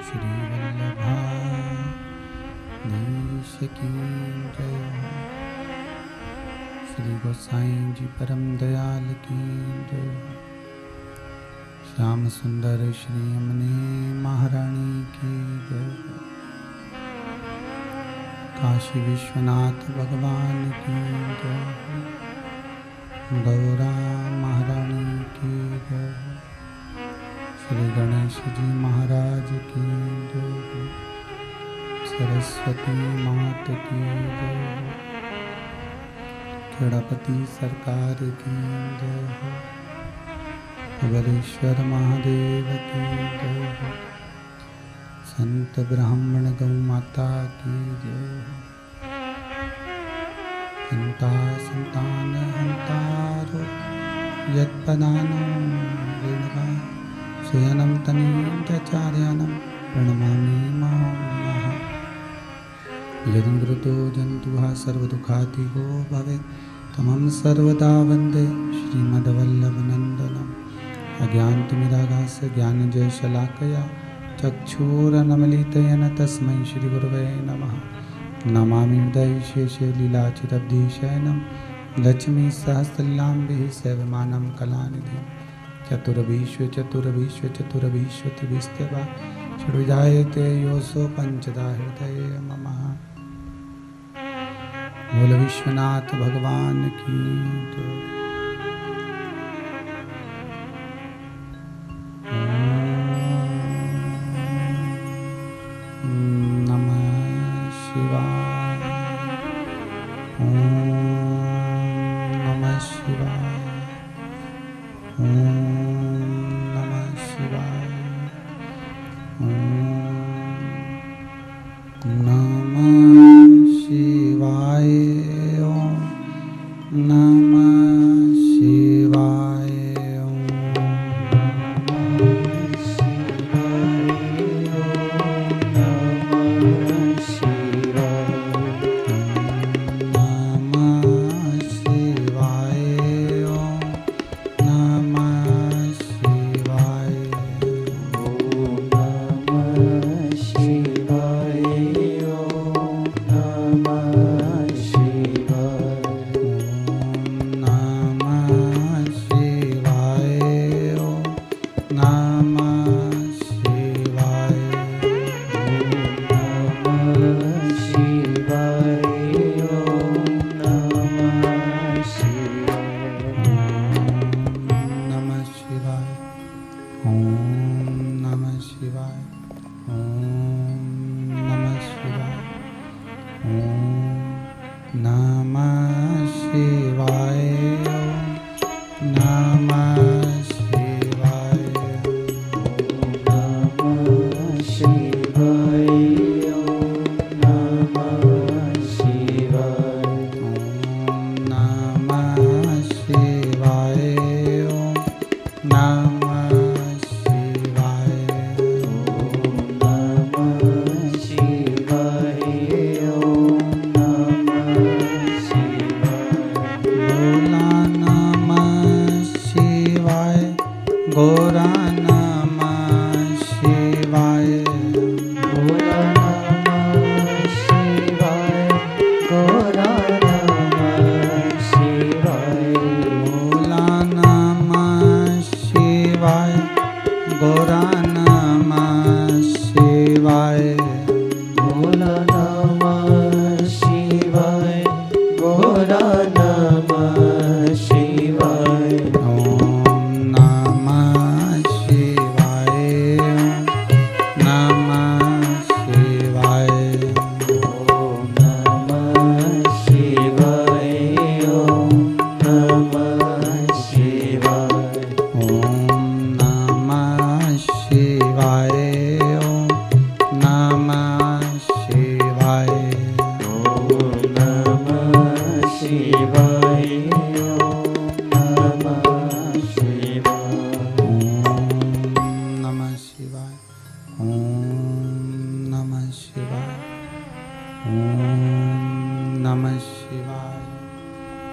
श्री वल्लभाधीश की जय। श्री गोसाई जी परम दयाल की जय। श्याम सुंदर श्री यमुने महारानी की जय। काशी विश्वनाथ भगवान की जय। गौरा महारानी की जय। श्री गणेश जी महाराज की जय। सरस्वती मात की जय। गणपति सरकार की जय। अवरेश्वर महादेव की जय। संत ब्राह्मण गौ माता की जय। हंता संतान हंतारो यत्पदानो वेणवा सुयनं तनीचार्यानं प्रणमामि नमः। यदि जन्तुः सर्वदुःखातिगो भवेत् तमं सर्वदा वन्दे श्रीमद्वल्लभनन्दनम्। अज्ञानतिमिरागास्य ज्ञानजयशलाकया चक्षुरुन्मीलितं तस्मै श्रीगुरवे नमः। नमामि हृदये शेषे लीलाचिदब्धिशयनं लक्ष्मीसहस्रलीलाम्बिः सेव्यमानं कलानिधिं। चतुर्विश्वतिभिस्त्यवा षड्विधायते योऽसो पञ्चदा हृदये ममः। बोल विश्वनाथ भगवान की जय।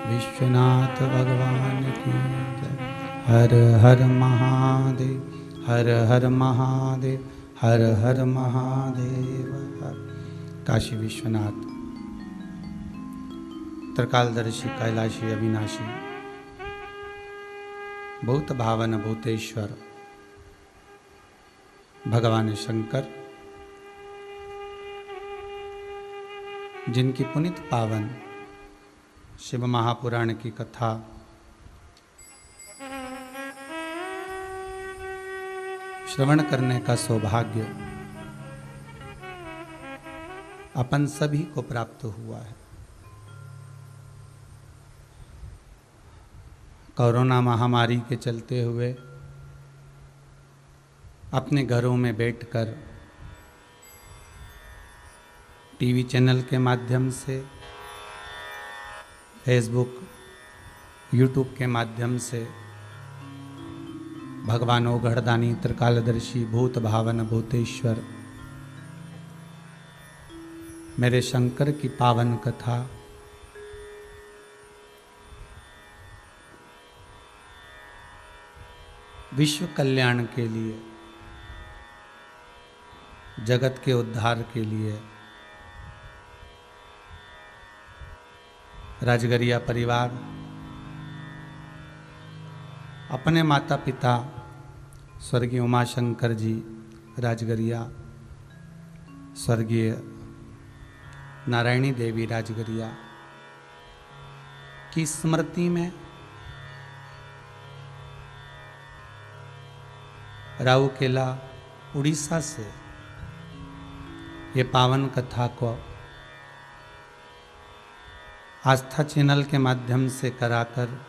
विश्वनाथ भगवान की जय। हर हर महादेव, हर हर महादेव, हर हर महादेव हर। काशी विश्वनाथ त्रिकालदर्शी कैलाशी अविनाशी भूत भावन भूतेश्वर भगवान शंकर, जिनकी पुनित पावन शिव महापुराण की कथा श्रवण करने का सौभाग्य अपन सभी को प्राप्त हुआ है। कोरोना महामारी के चलते हुए अपने घरों में बैठकर टीवी चैनल के माध्यम से, फेसबुक, यूट्यूब के माध्यम से भगवान ओघड़दानी त्रिकालदर्शी भूत भावन भूतेश्वर मेरे शंकर की पावन कथा विश्व कल्याण के लिए, जगत के उद्धार के लिए राजगरिया परिवार अपने माता पिता स्वर्गीय उमाशंकर जी राजगरिया, स्वर्गीय नारायणी देवी राजगरिया की स्मृति में राउरकेला उड़ीसा से ये पावन कथा को आस्था चैनल के माध्यम से कराकर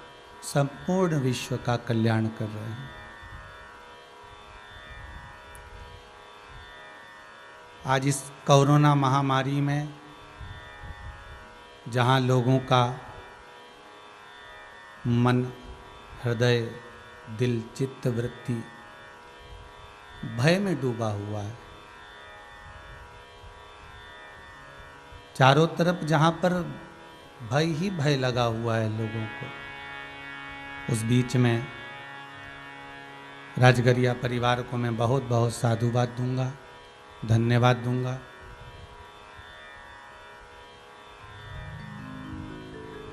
संपूर्ण विश्व का कल्याण कर रहे हैं। आज इस कोरोना महामारी में जहां लोगों का मन, हृदय, दिल, चित्त, वृत्ति भय में डूबा हुआ है, चारों तरफ जहां पर भय ही भय लगा हुआ है लोगों को, उस बीच में राजगरिया परिवार को मैं बहुत बहुत साधुवाद दूंगा, धन्यवाद दूंगा।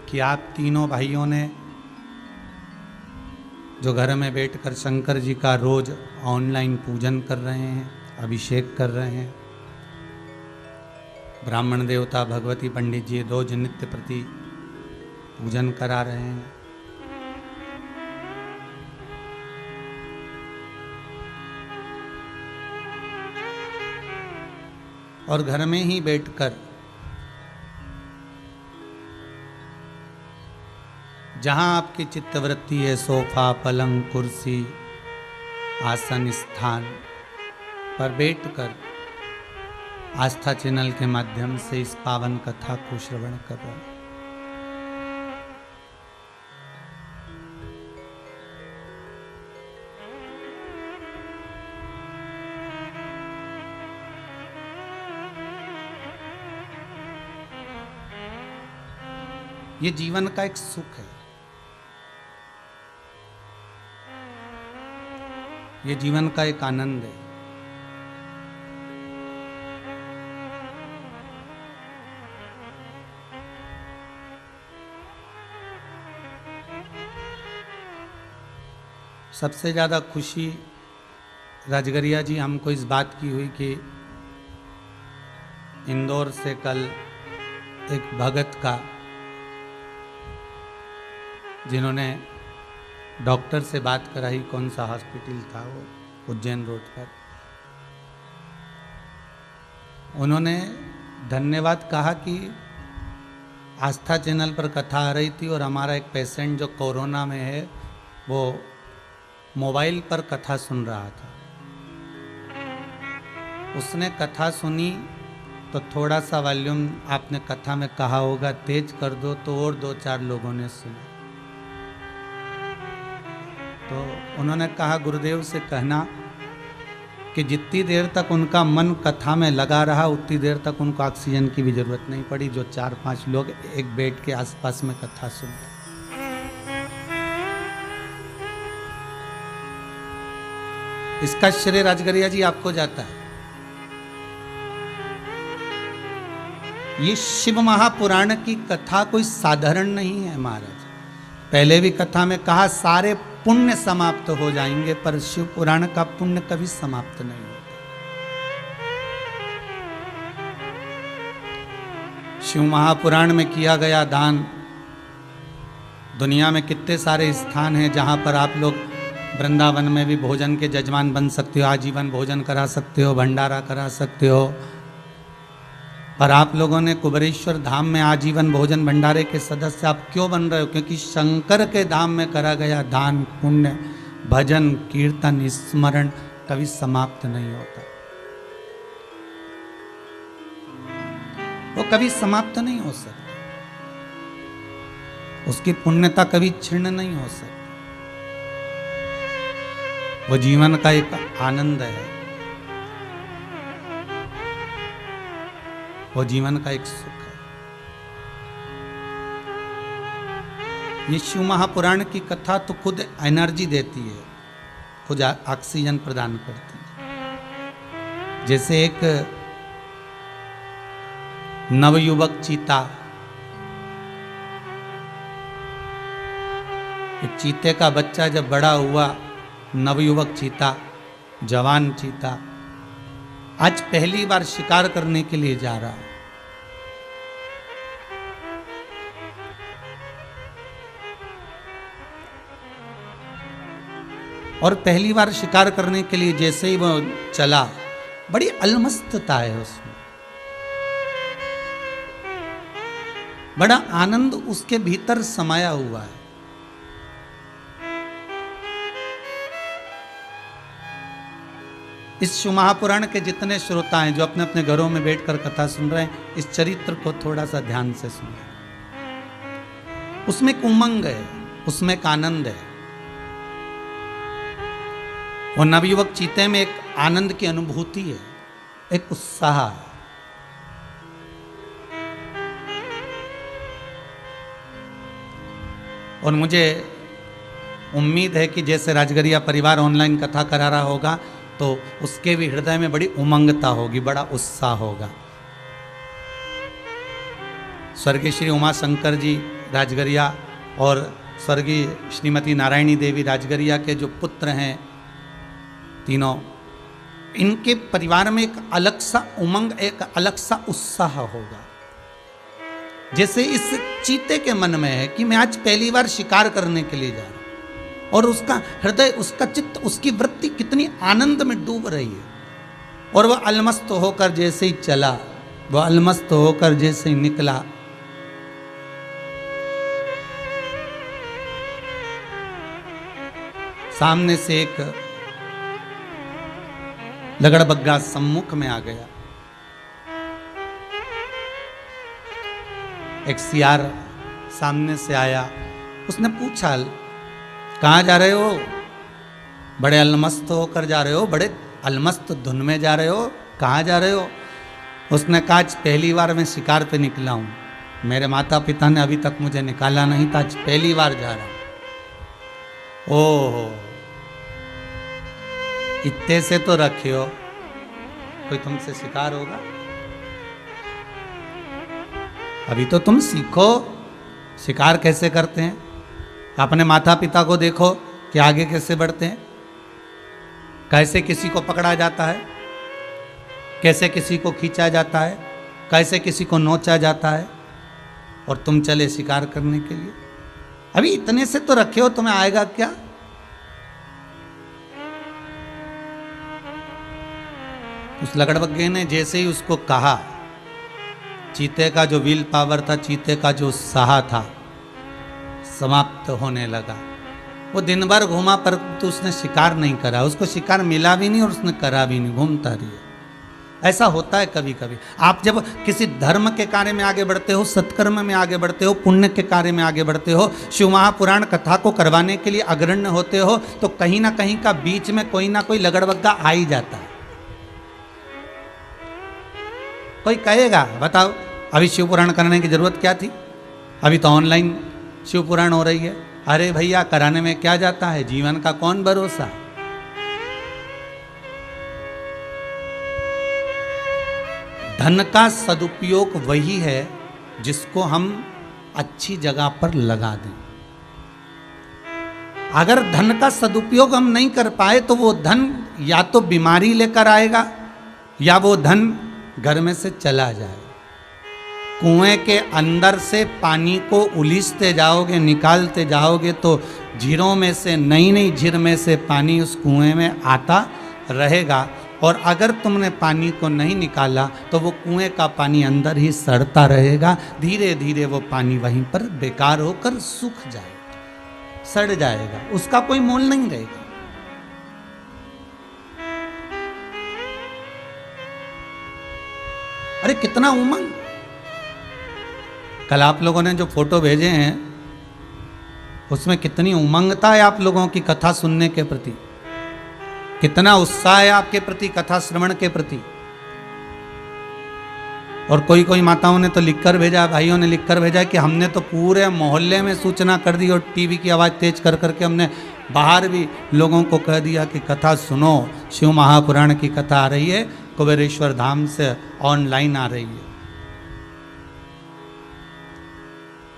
कि आप तीनों भाइयों ने जो घर में बैठकर शंकर जी का रोज ऑनलाइन पूजन कर रहे हैं, अभिषेक कर रहे हैं, ब्राह्मण देवता भगवती पंडित जी रोज नित्य प्रति पूजन करा रहे हैं। और घर में ही बैठकर जहां आपकी चित्तवृत्ति है, सोफा, पलंग, कुर्सी, आसन, स्थान पर बैठकर आस्था चैनल के माध्यम से इस पावन कथा को श्रवण कर रहे हैं। ये जीवन का एक सुख है, ये जीवन का एक आनंद है। सबसे ज़्यादा खुशी राजगरिया जी हमको इस बात की हुई कि इंदौर से कल एक भगत का, जिन्होंने डॉक्टर से बात कराई, कौन सा हॉस्पिटल था वो, उज्जैन रोड पर, उन्होंने धन्यवाद कहा कि आस्था चैनल पर कथा आ रही थी और हमारा एक पेशेंट जो कोरोना में है वो मोबाइल पर कथा सुन रहा था। उसने कथा सुनी तो थोड़ा सा वॉल्यूम आपने कथा में कहा होगा तेज कर दो, तो और 2-4 लोगों ने सुना। तो उन्होंने कहा गुरुदेव से कहना कि जितनी देर तक उनका मन कथा में लगा रहा उतनी देर तक उनको ऑक्सीजन की भी जरूरत नहीं पड़ी, जो 4-5 लोग एक बेड के आसपास में कथा सुन रहे। इसका श्रेय राजगरिया जी आपको जाता है। ये शिव महापुराण की कथा कोई साधारण नहीं है महाराज। पहले भी कथा में कहा सारे पुण्य समाप्त हो जाएंगे, पर शिव पुराण का पुण्य कभी समाप्त नहीं होता। शिव महापुराण में किया गया दान, दुनिया में कितने सारे स्थान हैं जहां पर आप लोग वृंदावन में भी भोजन के जजमान बन सकते हो, आजीवन भोजन करा सकते हो, भंडारा करा सकते हो। पर आप लोगों ने कुबेरेश्वर धाम में आजीवन भोजन भंडारे के सदस्य आप क्यों बन रहे हो? क्योंकि शंकर के धाम में करा गया दान पुण्य भजन कीर्तन स्मरण कभी समाप्त नहीं होता, वो कभी समाप्त नहीं हो सकता, उसकी पुण्यता कभी क्षीण नहीं हो सकती। वो जीवन का एक आनंद है, वो जीवन का एक सुख है। ये शिव महापुराण की कथा तो खुद एनर्जी देती है, खुद ऑक्सीजन प्रदान करती है। जैसे एक नवयुवक चीता, एक चीते का बच्चा जब बड़ा हुआ, नवयुवक चीता, जवान चीता, आज पहली बार शिकार करने के लिए जा रहा है। और पहली बार शिकार करने के लिए जैसे ही वो चला, बड़ी अलमस्तता है उसमें, बड़ा आनंद उसके भीतर समाया हुआ है। इस शिव महापुराण के जितने श्रोता हैं जो अपने अपने घरों में बैठकर कथा सुन रहे हैं, इस चरित्र को थोड़ा सा ध्यान से सुनें। उसमें एक उमंग है, उसमें एक आनंद है। वो नवयुवक चीते में एक आनंद की अनुभूति है, एक उत्साह है। और मुझे उम्मीद है कि जैसे राजगरिया परिवार ऑनलाइन कथा करा रहा होगा तो उसके भी हृदय में बड़ी उमंगता होगी, बड़ा उत्साह होगा। स्वर्गीय श्री उमा शंकर जी राजगरिया और स्वर्गीय श्रीमती नारायणी देवी राजगरिया के जो पुत्र हैं तीनों, इनके परिवार में एक अलग सा उमंग, एक अलग सा उत्साह होगा। जैसे इस चीते के मन में है कि मैं आज पहली बार शिकार करने के लिए जा रहा हूं, और उसका हृदय, उसका चित्त, उसकी वृत्ति कितनी आनंद में डूब रही है। और वह अलमस्त होकर जैसे ही चला, वह अलमस्त होकर जैसे ही निकला, सामने से एक लगड़बग्गा सम्मुख में आ गया। एक सियार सामने से आया, उसने पूछा कहाँ जा रहे हो? बड़े अलमस्त होकर जा रहे हो, बड़े अलमस्त धुन में जा रहे हो, कहाँ जा रहे हो? उसने कहा आज पहली बार मैं शिकार पे निकला हूँ, मेरे माता पिता ने अभी तक मुझे निकाला नहीं था, आज पहली बार जा रहा हूँ। ओहो, इतने से तो रखे हो, कोई तुमसे शिकार होगा? अभी तो तुम सीखो शिकार कैसे करते हैं। अपने माता पिता को देखो कि आगे कैसे बढ़ते हैं, कैसे किसी को पकड़ा जाता है, कैसे किसी को खींचा जाता है, कैसे किसी को नोचा जाता है, और तुम चले शिकार करने के लिए। अभी इतने से तो रखे हो, तुम्हें आएगा क्या? उस लगड़बग्गे ने जैसे ही उसको कहा, चीते का जो विल पावर था, चीते का जो उत्साह था, समाप्त होने लगा। वो दिन भर घूमा पर तो उसने शिकार नहीं करा, उसको शिकार मिला भी नहीं और उसने करा भी नहीं, घूमता रही। ऐसा होता है कभी कभी। आप जब किसी धर्म के कार्य में आगे बढ़ते हो, सत्कर्म में आगे बढ़ते हो, पुण्य के कार्य में आगे बढ़ते हो, शिव महापुराण कथा को करवाने के लिए अग्रण्य होते हो, तो कहीं ना कहीं का बीच में कोई ना कोई लगड़बग्गा आ ही जाता है। कोई कहेगा बताओ अभी शिव पुराण करने की जरूरत क्या थी, अभी तो ऑनलाइन शिव पुराण हो रही है। अरे भैया, कराने में क्या जाता है, जीवन का कौन भरोसा। धन का सदुपयोग वही है जिसको हम अच्छी जगह पर लगा दें। अगर धन का सदुपयोग हम नहीं कर पाए तो वो धन या तो बीमारी लेकर आएगा या वो धन घर में से चला जाएगा। कुएं के अंदर से पानी को उलीचते जाओगे, निकालते जाओगे तो झीरों में से, नई नई झीर में से पानी उस कुएं में आता रहेगा। और अगर तुमने पानी को नहीं निकाला तो वो कुएं का पानी अंदर ही सड़ता रहेगा। धीरे धीरे वो पानी वहीं पर बेकार होकर सूख जाएगा, सड़ जाएगा, उसका कोई मोल नहीं रहेगा। अरे कितना उमंग! कल आप लोगों ने जो फोटो भेजे हैं उसमें कितनी उमंगता है आप लोगों की कथा सुनने के प्रति, कितना उत्साह है आपके प्रति, कथा श्रवण के प्रति। और कोई कोई माताओं ने तो लिखकर भेजा, भाइयों ने लिखकर भेजा कि हमने तो पूरे मोहल्ले में सूचना कर दी और टीवी की आवाज़ तेज कर करके हमने बाहर भी लोगों को कह दिया कि कथा सुनो, शिव महापुराण की कथा आ रही है, कुबेरेश्वर धाम से ऑनलाइन आ रही है।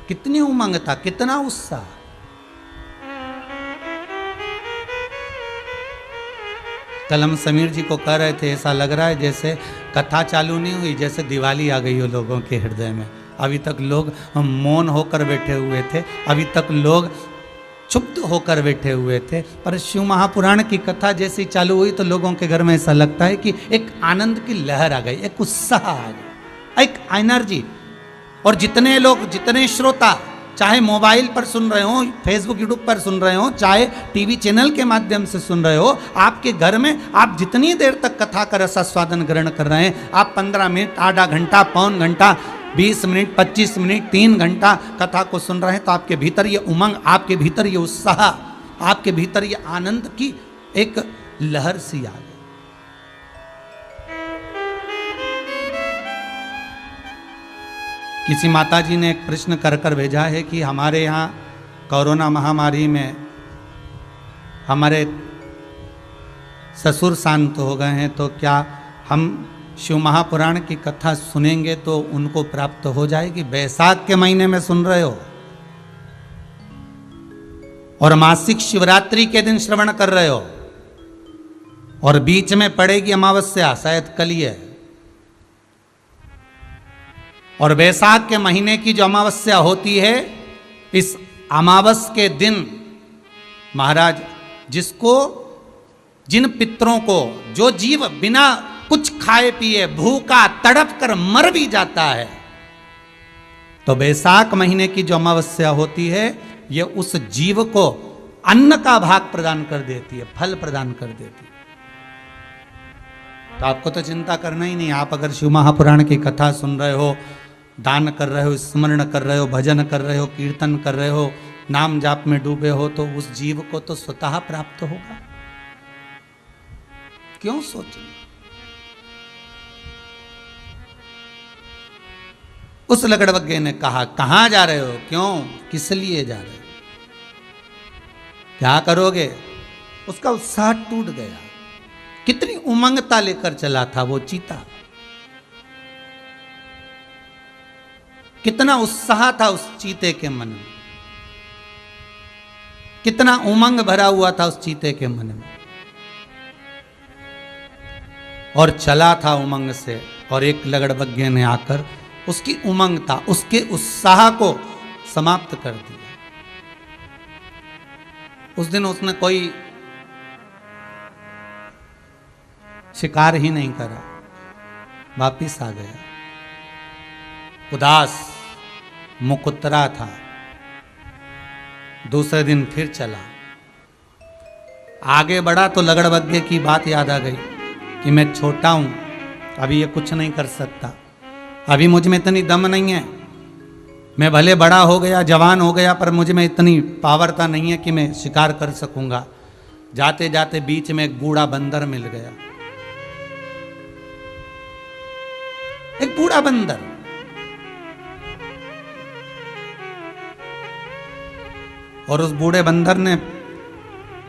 कितनी उमंग था, कितना उत्साह! कल हम समीर जी को कह रहे थे, ऐसा लग रहा है जैसे कथा चालू नहीं हुई, जैसे दिवाली आ गई हो लोगों के हृदय में। अभी तक लोग मौन होकर बैठे हुए थे, अभी तक लोग चुप होकर बैठे हुए थे, पर शिव महापुराण की कथा जैसी चालू हुई तो लोगों के घर में ऐसा लगता है कि एक आनंद की लहर आ गई, एक उत्साह आ गया, एक एनर्जी। और जितने लोग, जितने श्रोता, चाहे मोबाइल पर सुन रहे हो, फेसबुक यूट्यूब पर सुन रहे हो, चाहे टीवी चैनल के माध्यम से सुन रहे हो, आपके घर में आप जितनी देर तक कथा का रसास्वादन ग्रहण कर रहे हैं, आप 15 मिनट, आधा घंटा, पौन घंटा, 20 मिनट, 25 मिनट, 3 घंटा कथा को सुन रहे हैं, तो आपके भीतर ये उमंग, आपके भीतर ये उत्साह, आपके भीतर ये आनंद की एक लहर सी आ गई। किसी माता जी ने एक प्रश्न कर कर भेजा है कि हमारे यहाँ कोरोना महामारी में हमारे ससुर शांत हो गए हैं, तो क्या हम शिव महापुराण की कथा सुनेंगे तो उनको प्राप्त हो जाएगी? बैसाख के महीने में सुन रहे हो और मासिक शिवरात्रि के दिन श्रवण कर रहे हो और बीच में पड़ेगी अमावस्या, शायद कल ही है, और बैसाख के महीने की जो अमावस्या होती है, इस अमावस के दिन महाराज, जिसको, जिन पितरों को, जो जीव बिना कुछ खाए पिए भूखा तड़प कर मर भी जाता है, तो बैसाख महीने की जो अमावस्या होती है, ये उस जीव को अन्न का भाग प्रदान कर देती है, फल प्रदान कर देती है। तो आपको तो चिंता करना ही नहीं। आप अगर शिव महापुराण की कथा सुन रहे हो, दान कर रहे हो, स्मरण कर रहे हो, भजन कर रहे हो, कीर्तन कर रहे हो, नाम जाप में डूबे हो, तो उस जीव को तो स्वतः प्राप्त होगा। क्यों सोचना? उस लगड़बग्गे ने कहा, कहां जा रहे हो, क्यों, किस लिए जा रहे हो, क्या करोगे? उसका उत्साह टूट गया। कितनी उमंगता लेकर चला था वो चीता, कितना उत्साह था उस चीते के मन में, कितना उमंग भरा हुआ था उस चीते के मन में, और चला था उमंग से। और एक लगड़बग्गे ने आकर उसकी उमंगता, उसके उत्साह को समाप्त कर दिया। उस दिन उसने कोई शिकार ही नहीं करा, वापिस आ गया, उदास मुकुतरा था। दूसरे दिन फिर चला, आगे बढ़ा तो लगड़बग्गे की बात याद आ गई कि मैं छोटा हूं, अभी ये कुछ नहीं कर सकता, अभी मुझ में इतनी दम नहीं है, मैं भले बड़ा हो गया, जवान हो गया, पर मुझ में इतनी पावरता नहीं है कि मैं शिकार कर सकूंगा। जाते जाते बीच में एक बूढ़ा बंदर मिल गया, एक बूढ़ा बंदर। और उस बूढ़े बंदर ने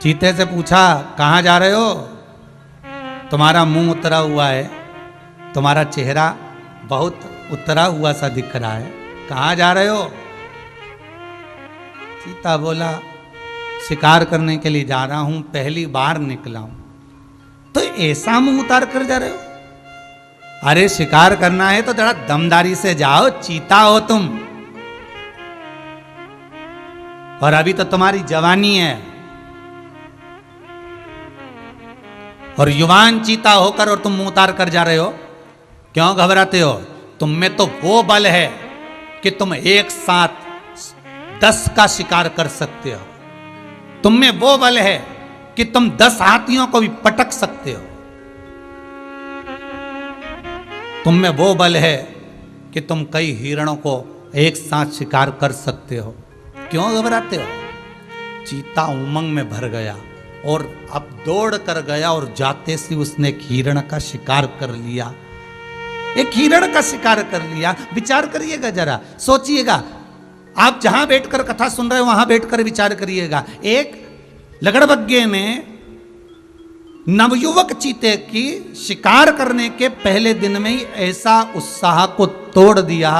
चीते से पूछा, कहाँ जा रहे हो? तुम्हारा मुंह उतरा हुआ है, तुम्हारा चेहरा बहुत उतरा हुआ सा दिख रहा है, कहाँ जा रहे हो? सीता बोला शिकार करने के लिए जा रहा हूं, पहली बार निकला हूं। तो ऐसा मुंह उतार कर जा रहे हो? अरे शिकार करना है तो जरा दमदारी से जाओ, चीता हो तुम, और अभी तो तुम्हारी जवानी है, और युवान चीता होकर और तुम मुंह उतार कर जा रहे हो। क्यों घबराते हो? तुम में तो वो बल है कि तुम एक साथ 10 का शिकार कर सकते हो। तुम में वो बल है कि तुम 10 हाथियों को भी पटक सकते हो। तुम में वो बल है कि तुम कई हिरणों को एक साथ शिकार कर सकते हो। क्यों घबराते हो? चीता उमंग में भर गया और अब दौड़ कर गया और जाते से उसने एक हिरण का शिकार कर लिया। एक हिरण का शिकार कर लिया। विचार करिएगा जरा, सोचिएगा, आप जहां बैठकर कथा सुन रहे हो वहां बैठकर विचार करिएगा। एक लगड़बग्गे ने नवयुवक चीते की शिकार करने के पहले दिन में ही ऐसा उत्साह को तोड़ दिया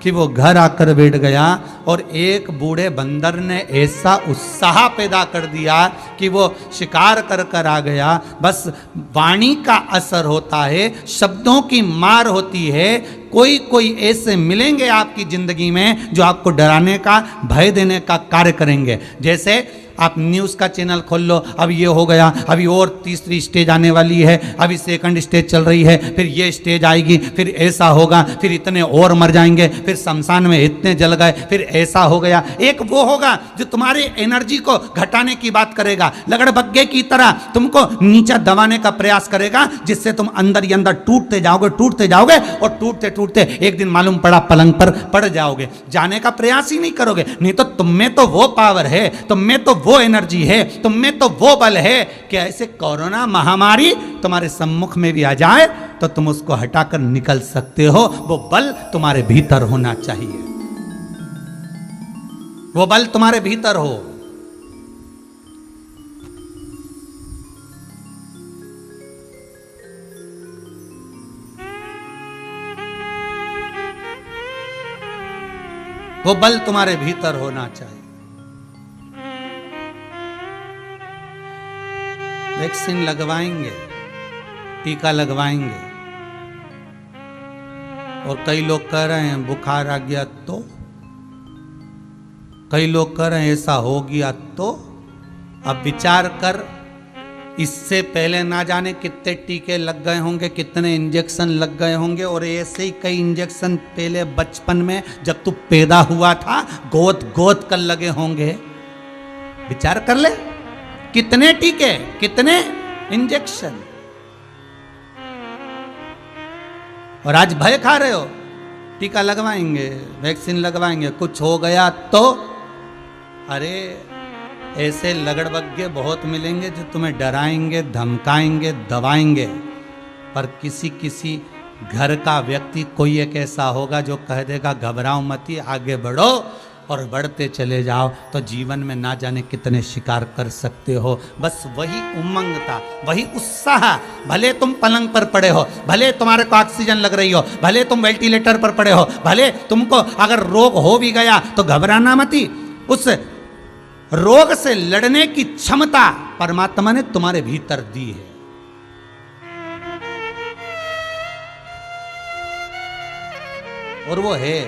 कि वो घर आकर बैठ गया, और एक बूढ़े बंदर ने ऐसा उत्साह पैदा कर दिया कि वो शिकार कर कर आ गया। बस वाणी का असर होता है, शब्दों की मार होती है। कोई कोई ऐसे मिलेंगे आपकी जिंदगी में जो आपको डराने का, भय देने का कार्य करेंगे। जैसे आप न्यूज़ का चैनल खोल लो, अब ये हो गया, अभी और तीसरी स्टेज आने वाली है, अभी सेकंड स्टेज चल रही है, फिर ये स्टेज आएगी, फिर ऐसा होगा, फिर इतने और मर जाएंगे, फिर शमशान में इतने जल गए, फिर ऐसा हो गया। एक वो होगा जो तुम्हारी एनर्जी को घटाने की बात करेगा, लगड़बग्गे की तरह तुमको नीचा दबाने का प्रयास करेगा, जिससे तुम अंदर ही अंदर टूटते जाओगे और टूटते टूटते एक दिन मालूम पड़ा पलंग पर पड़ जाओगे। जाने का प्रयास ही नहीं करोगे। नहीं तो तुम में तो वो पावर है, तुम में तो वो एनर्जी है, तुम में तो वो बल है कि ऐसे कोरोना महामारी तुम्हारे सम्मुख में भी आ जाए तो तुम उसको हटाकर निकल सकते हो। वो बल तुम्हारे भीतर होना चाहिए, वो बल तुम्हारे भीतर हो। वो बल तुम्हारे भीतर होना चाहिए। वैक्सीन लगवाएंगे, टीका लगवाएंगे, और कई लोग कह रहे हैं बुखार आ गया तो, कई लोग कह रहे हैं ऐसा हो गया तो। अब विचार कर, इससे पहले ना जाने कितने टीके लग गए होंगे, कितने इंजेक्शन लग गए होंगे, और ऐसे ही कई इंजेक्शन पहले बचपन में जब तू पैदा हुआ था गोद गोद कर लगे होंगे। विचार कर ले, कितने टीके, कितने इंजेक्शन, और आज भय खा रहे हो। टीका लगवाएंगे, वैक्सीन लगवाएंगे, कुछ हो गया तो। अरे ऐसे लगड़बग्गे बहुत मिलेंगे जो तुम्हें डराएंगे, धमकाएंगे, दबाएंगे, पर किसी किसी घर का व्यक्ति कोई एक ऐसा होगा जो कह देगा घबराओ मत, आगे बढ़ो, और बढ़ते चले जाओ तो जीवन में ना जाने कितने शिकार कर सकते हो। बस वही उमंग था, वही उत्साह। भले तुम पलंग पर पड़े हो, भले तुम्हारे को ऑक्सीजन लग रही हो, भले तुम वेंटिलेटर पर पड़े हो, भले तुमको अगर रोग हो भी गया तो घबराना मत। उस रोग से लड़ने की क्षमता परमात्मा ने तुम्हारे भीतर दी है। और वो है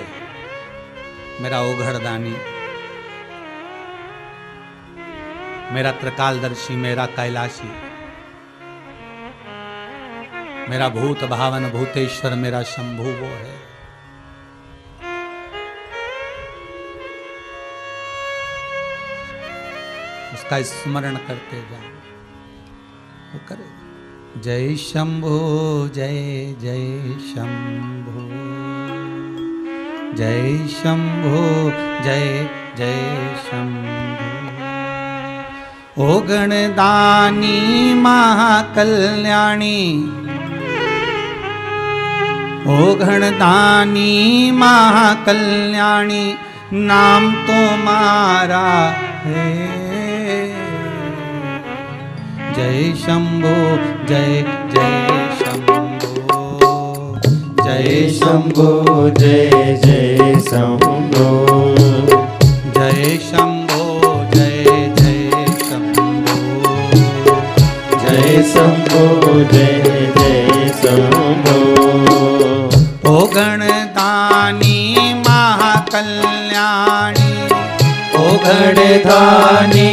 मेरा ओघड़दानी, मेरा त्रिकालदर्शी, मेरा कैलाशी, मेरा भूत भावन भूतेश्वर, मेरा शंभु वो है। उसका स्मरण करते जाओ, वो करे। जय शंभु, जय जय शंभु, जय शंभु, जय जय शंभु। ओ गणदानी महाकल्याणी, ओ गणदानी महाकल्याणी, नाम तुम्हारा है। जय शंभु, जय जय शंभु, जय शंभो जय जय शंभो जय शंभो जय जय शंभो जय शंभो जय जय शंभो ओ गणदानी महाकल्याणी ओ गणदानी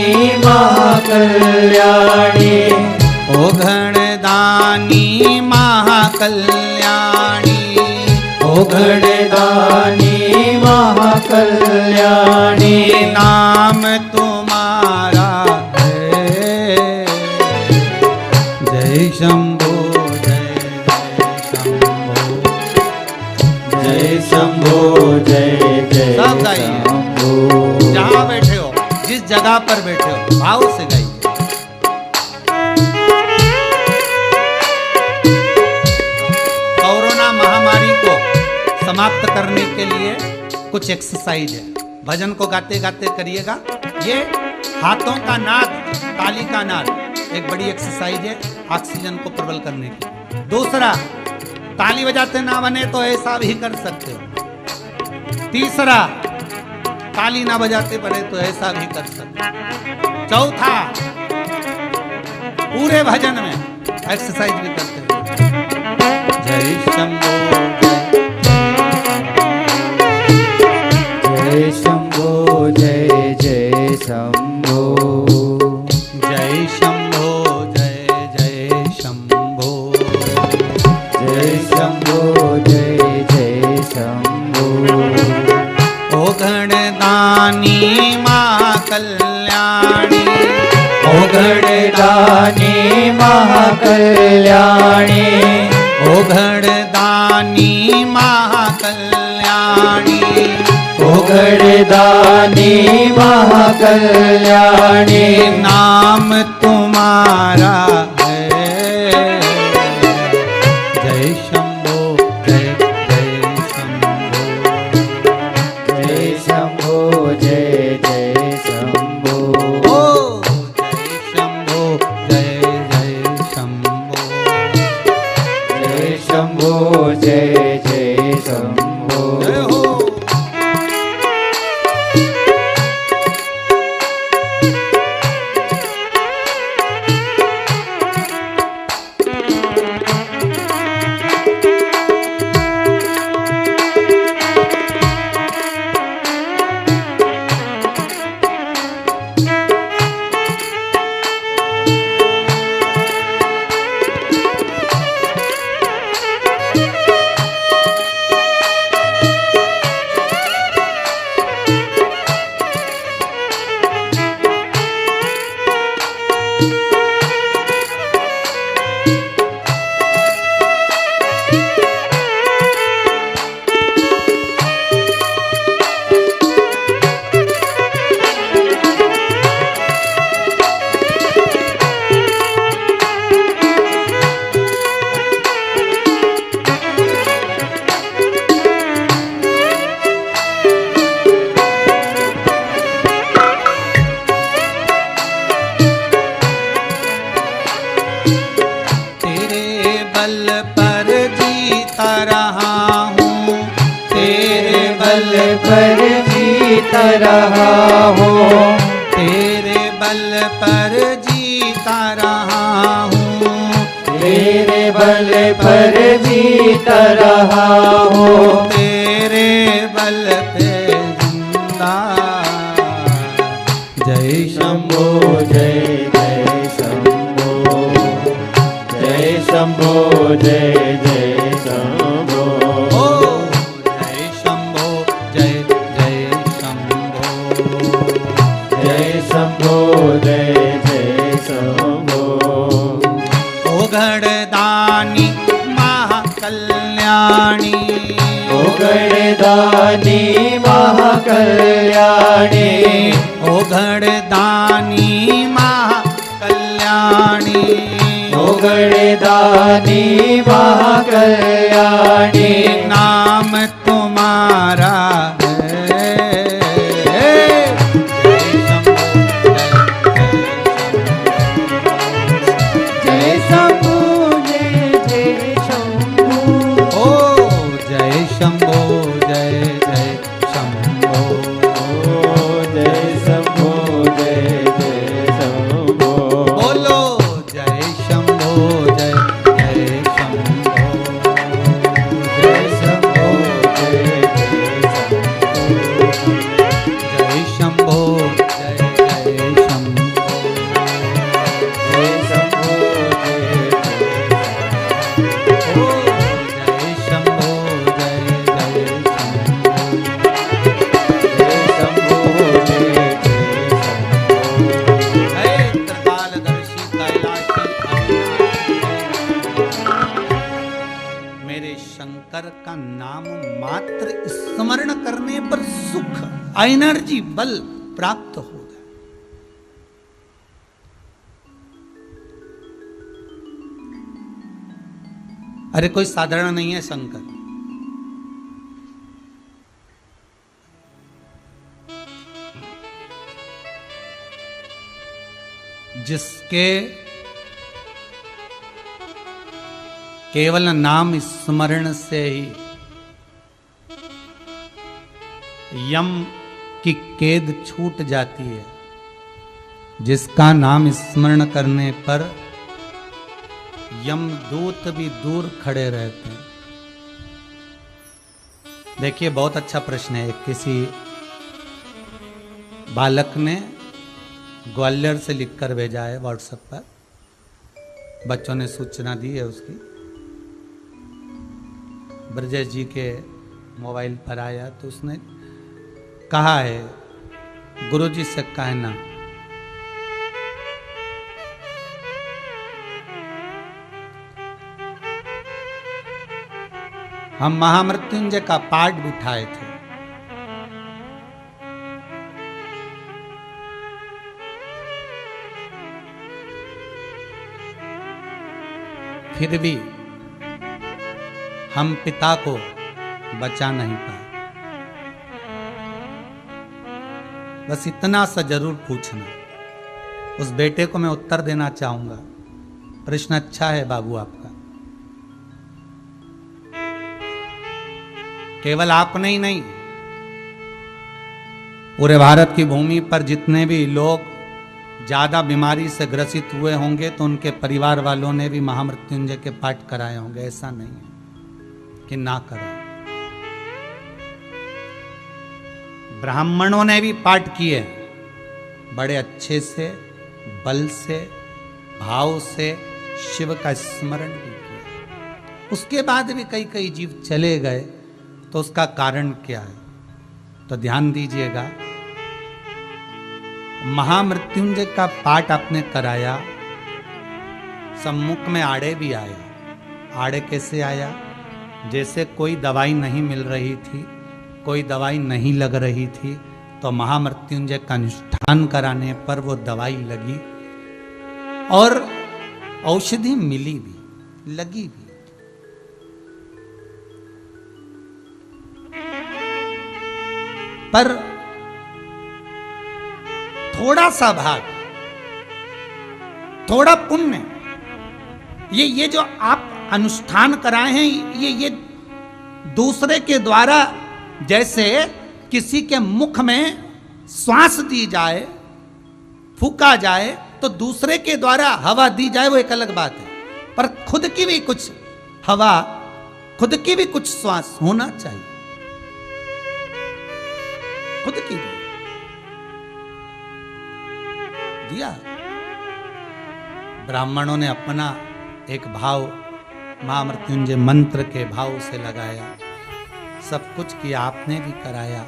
महाकल्याणी ओ गणदानी महाकल्याणी ओ गणदानी महाकल्याणी नाम तुम्हारा है जय शंभो जय जय शंभो जय जय सब गाइए। शंभो जहाँ बैठे हो, जिस जगह पर बैठे हो, भाव से गाइए। कोरोना महामारी को समाप्त करने के लिए कुछ एक्सरसाइज है, भजन को गाते गाते करिएगा। ये हाथों का नाद, ताली का नाद एक बड़ी एक्सरसाइज है ऑक्सीजन को प्रबल करने की। दूसरा, ताली बजाते ना बने तो ऐसा भी कर सकते हो। तीसरा, ताली ना बजाते बने तो ऐसा भी कर सकते हो। चौथा, पूरे भजन में एक्सरसाइज भी करते हैं। जय शंभो जय शंभो जय जय शंभो जय शंभो जय जय शंभो जय शंभो जय जय शंभो ओ गणदानी महाकल्याणी ओ गणदानी महाकल्याणी ओ गणदानी महाकल्याणी ओ गणदानी महाकल्याणी नाम तुम्हारा है जय शंभो जय जय शंभो जय शंभो जय जय शंभो ओ जय शंभो जय जय शंभो जय शंभो जय जय शंभो जय हो। पर जीता रहा हूँ तेरे बल पर जीता रहा हूँ तेरे बल पर जीता रहा हूँ तेरे बल पे जिंदा जय शंभो जय जय शंभो जय शंभो जय जय शंभो ओ जय शंभो जय जय शंभो जय शंभो जय जय शंभो ओ गणदानी महाकल्याणी ओ गणदानी महाकल्याणी ओ गणदानी महाकल्याणी ओ गणदानी महाकल्याणी नाम तुम्हारा है जय शंभो जय शंभो शंकर का नाम मात्र स्मरण करने पर सुख, एनर्जी, बल प्राप्त होगा। अरे कोई साधारण नहीं है शंकर। जिसके केवल नाम स्मरण से ही यम की कैद छूट जाती है, जिसका नाम स्मरण करने पर यमदूत भी दूर खड़े रहते हैं। देखिए बहुत अच्छा प्रश्न है। किसी बालक ने ग्वालियर से लिखकर भेजा है व्हाट्सएप पर, बच्चों ने सूचना दी है उसकी। ब्रजेश जी के मोबाइल पर आया तो उसने कहा है गुरुजी से कहना हम महामृत्युंजय का पाठ बिठाए थे, फिर भी हम पिता को बचा नहीं पाए। बस इतना सा जरूर पूछना। उस बेटे को मैं उत्तर देना चाहूंगा। प्रश्न अच्छा है बाबू आपका। केवल आपने ही नहीं, पूरे भारत की भूमि पर जितने भी लोग ज्यादा बीमारी से ग्रसित हुए होंगे तो उनके परिवार वालों ने भी महामृत्युंजय के पाठ कराए होंगे। ऐसा नहीं है कि ना कराए। ब्राह्मणों ने भी पाठ किए बड़े अच्छे से, बल से, भाव से शिव का स्मरण भी किया। उसके बाद भी कई कई जीव चले गए तो उसका कारण क्या है? तो ध्यान दीजिएगा। महामृत्युंजय का पाठ आपने कराया, सम्मुख में आड़े भी आया। आड़े कैसे आया? जैसे कोई दवाई नहीं मिल रही थी, कोई दवाई नहीं लग रही थी, तो महामृत्युंजय का अनुष्ठान कराने पर वो दवाई लगी और औषधि मिली भी, लगी भी। पर थोड़ा सा भाग, थोड़ा पुण्य, ये जो आप अनुष्ठान कराए हैं, ये दूसरे के द्वारा, जैसे किसी के मुख में श्वास दी जाए, फूका जाए, तो दूसरे के द्वारा हवा दी जाए, वो एक अलग बात है। पर खुद की भी कुछ हवा, खुद की भी कुछ श्वास होना चाहिए। खुद की भी दिया। ब्राह्मणों ने अपना एक भाव महामृत्युंजय मंत्र के भाव से लगाया, सब कुछ किया, आपने भी कराया।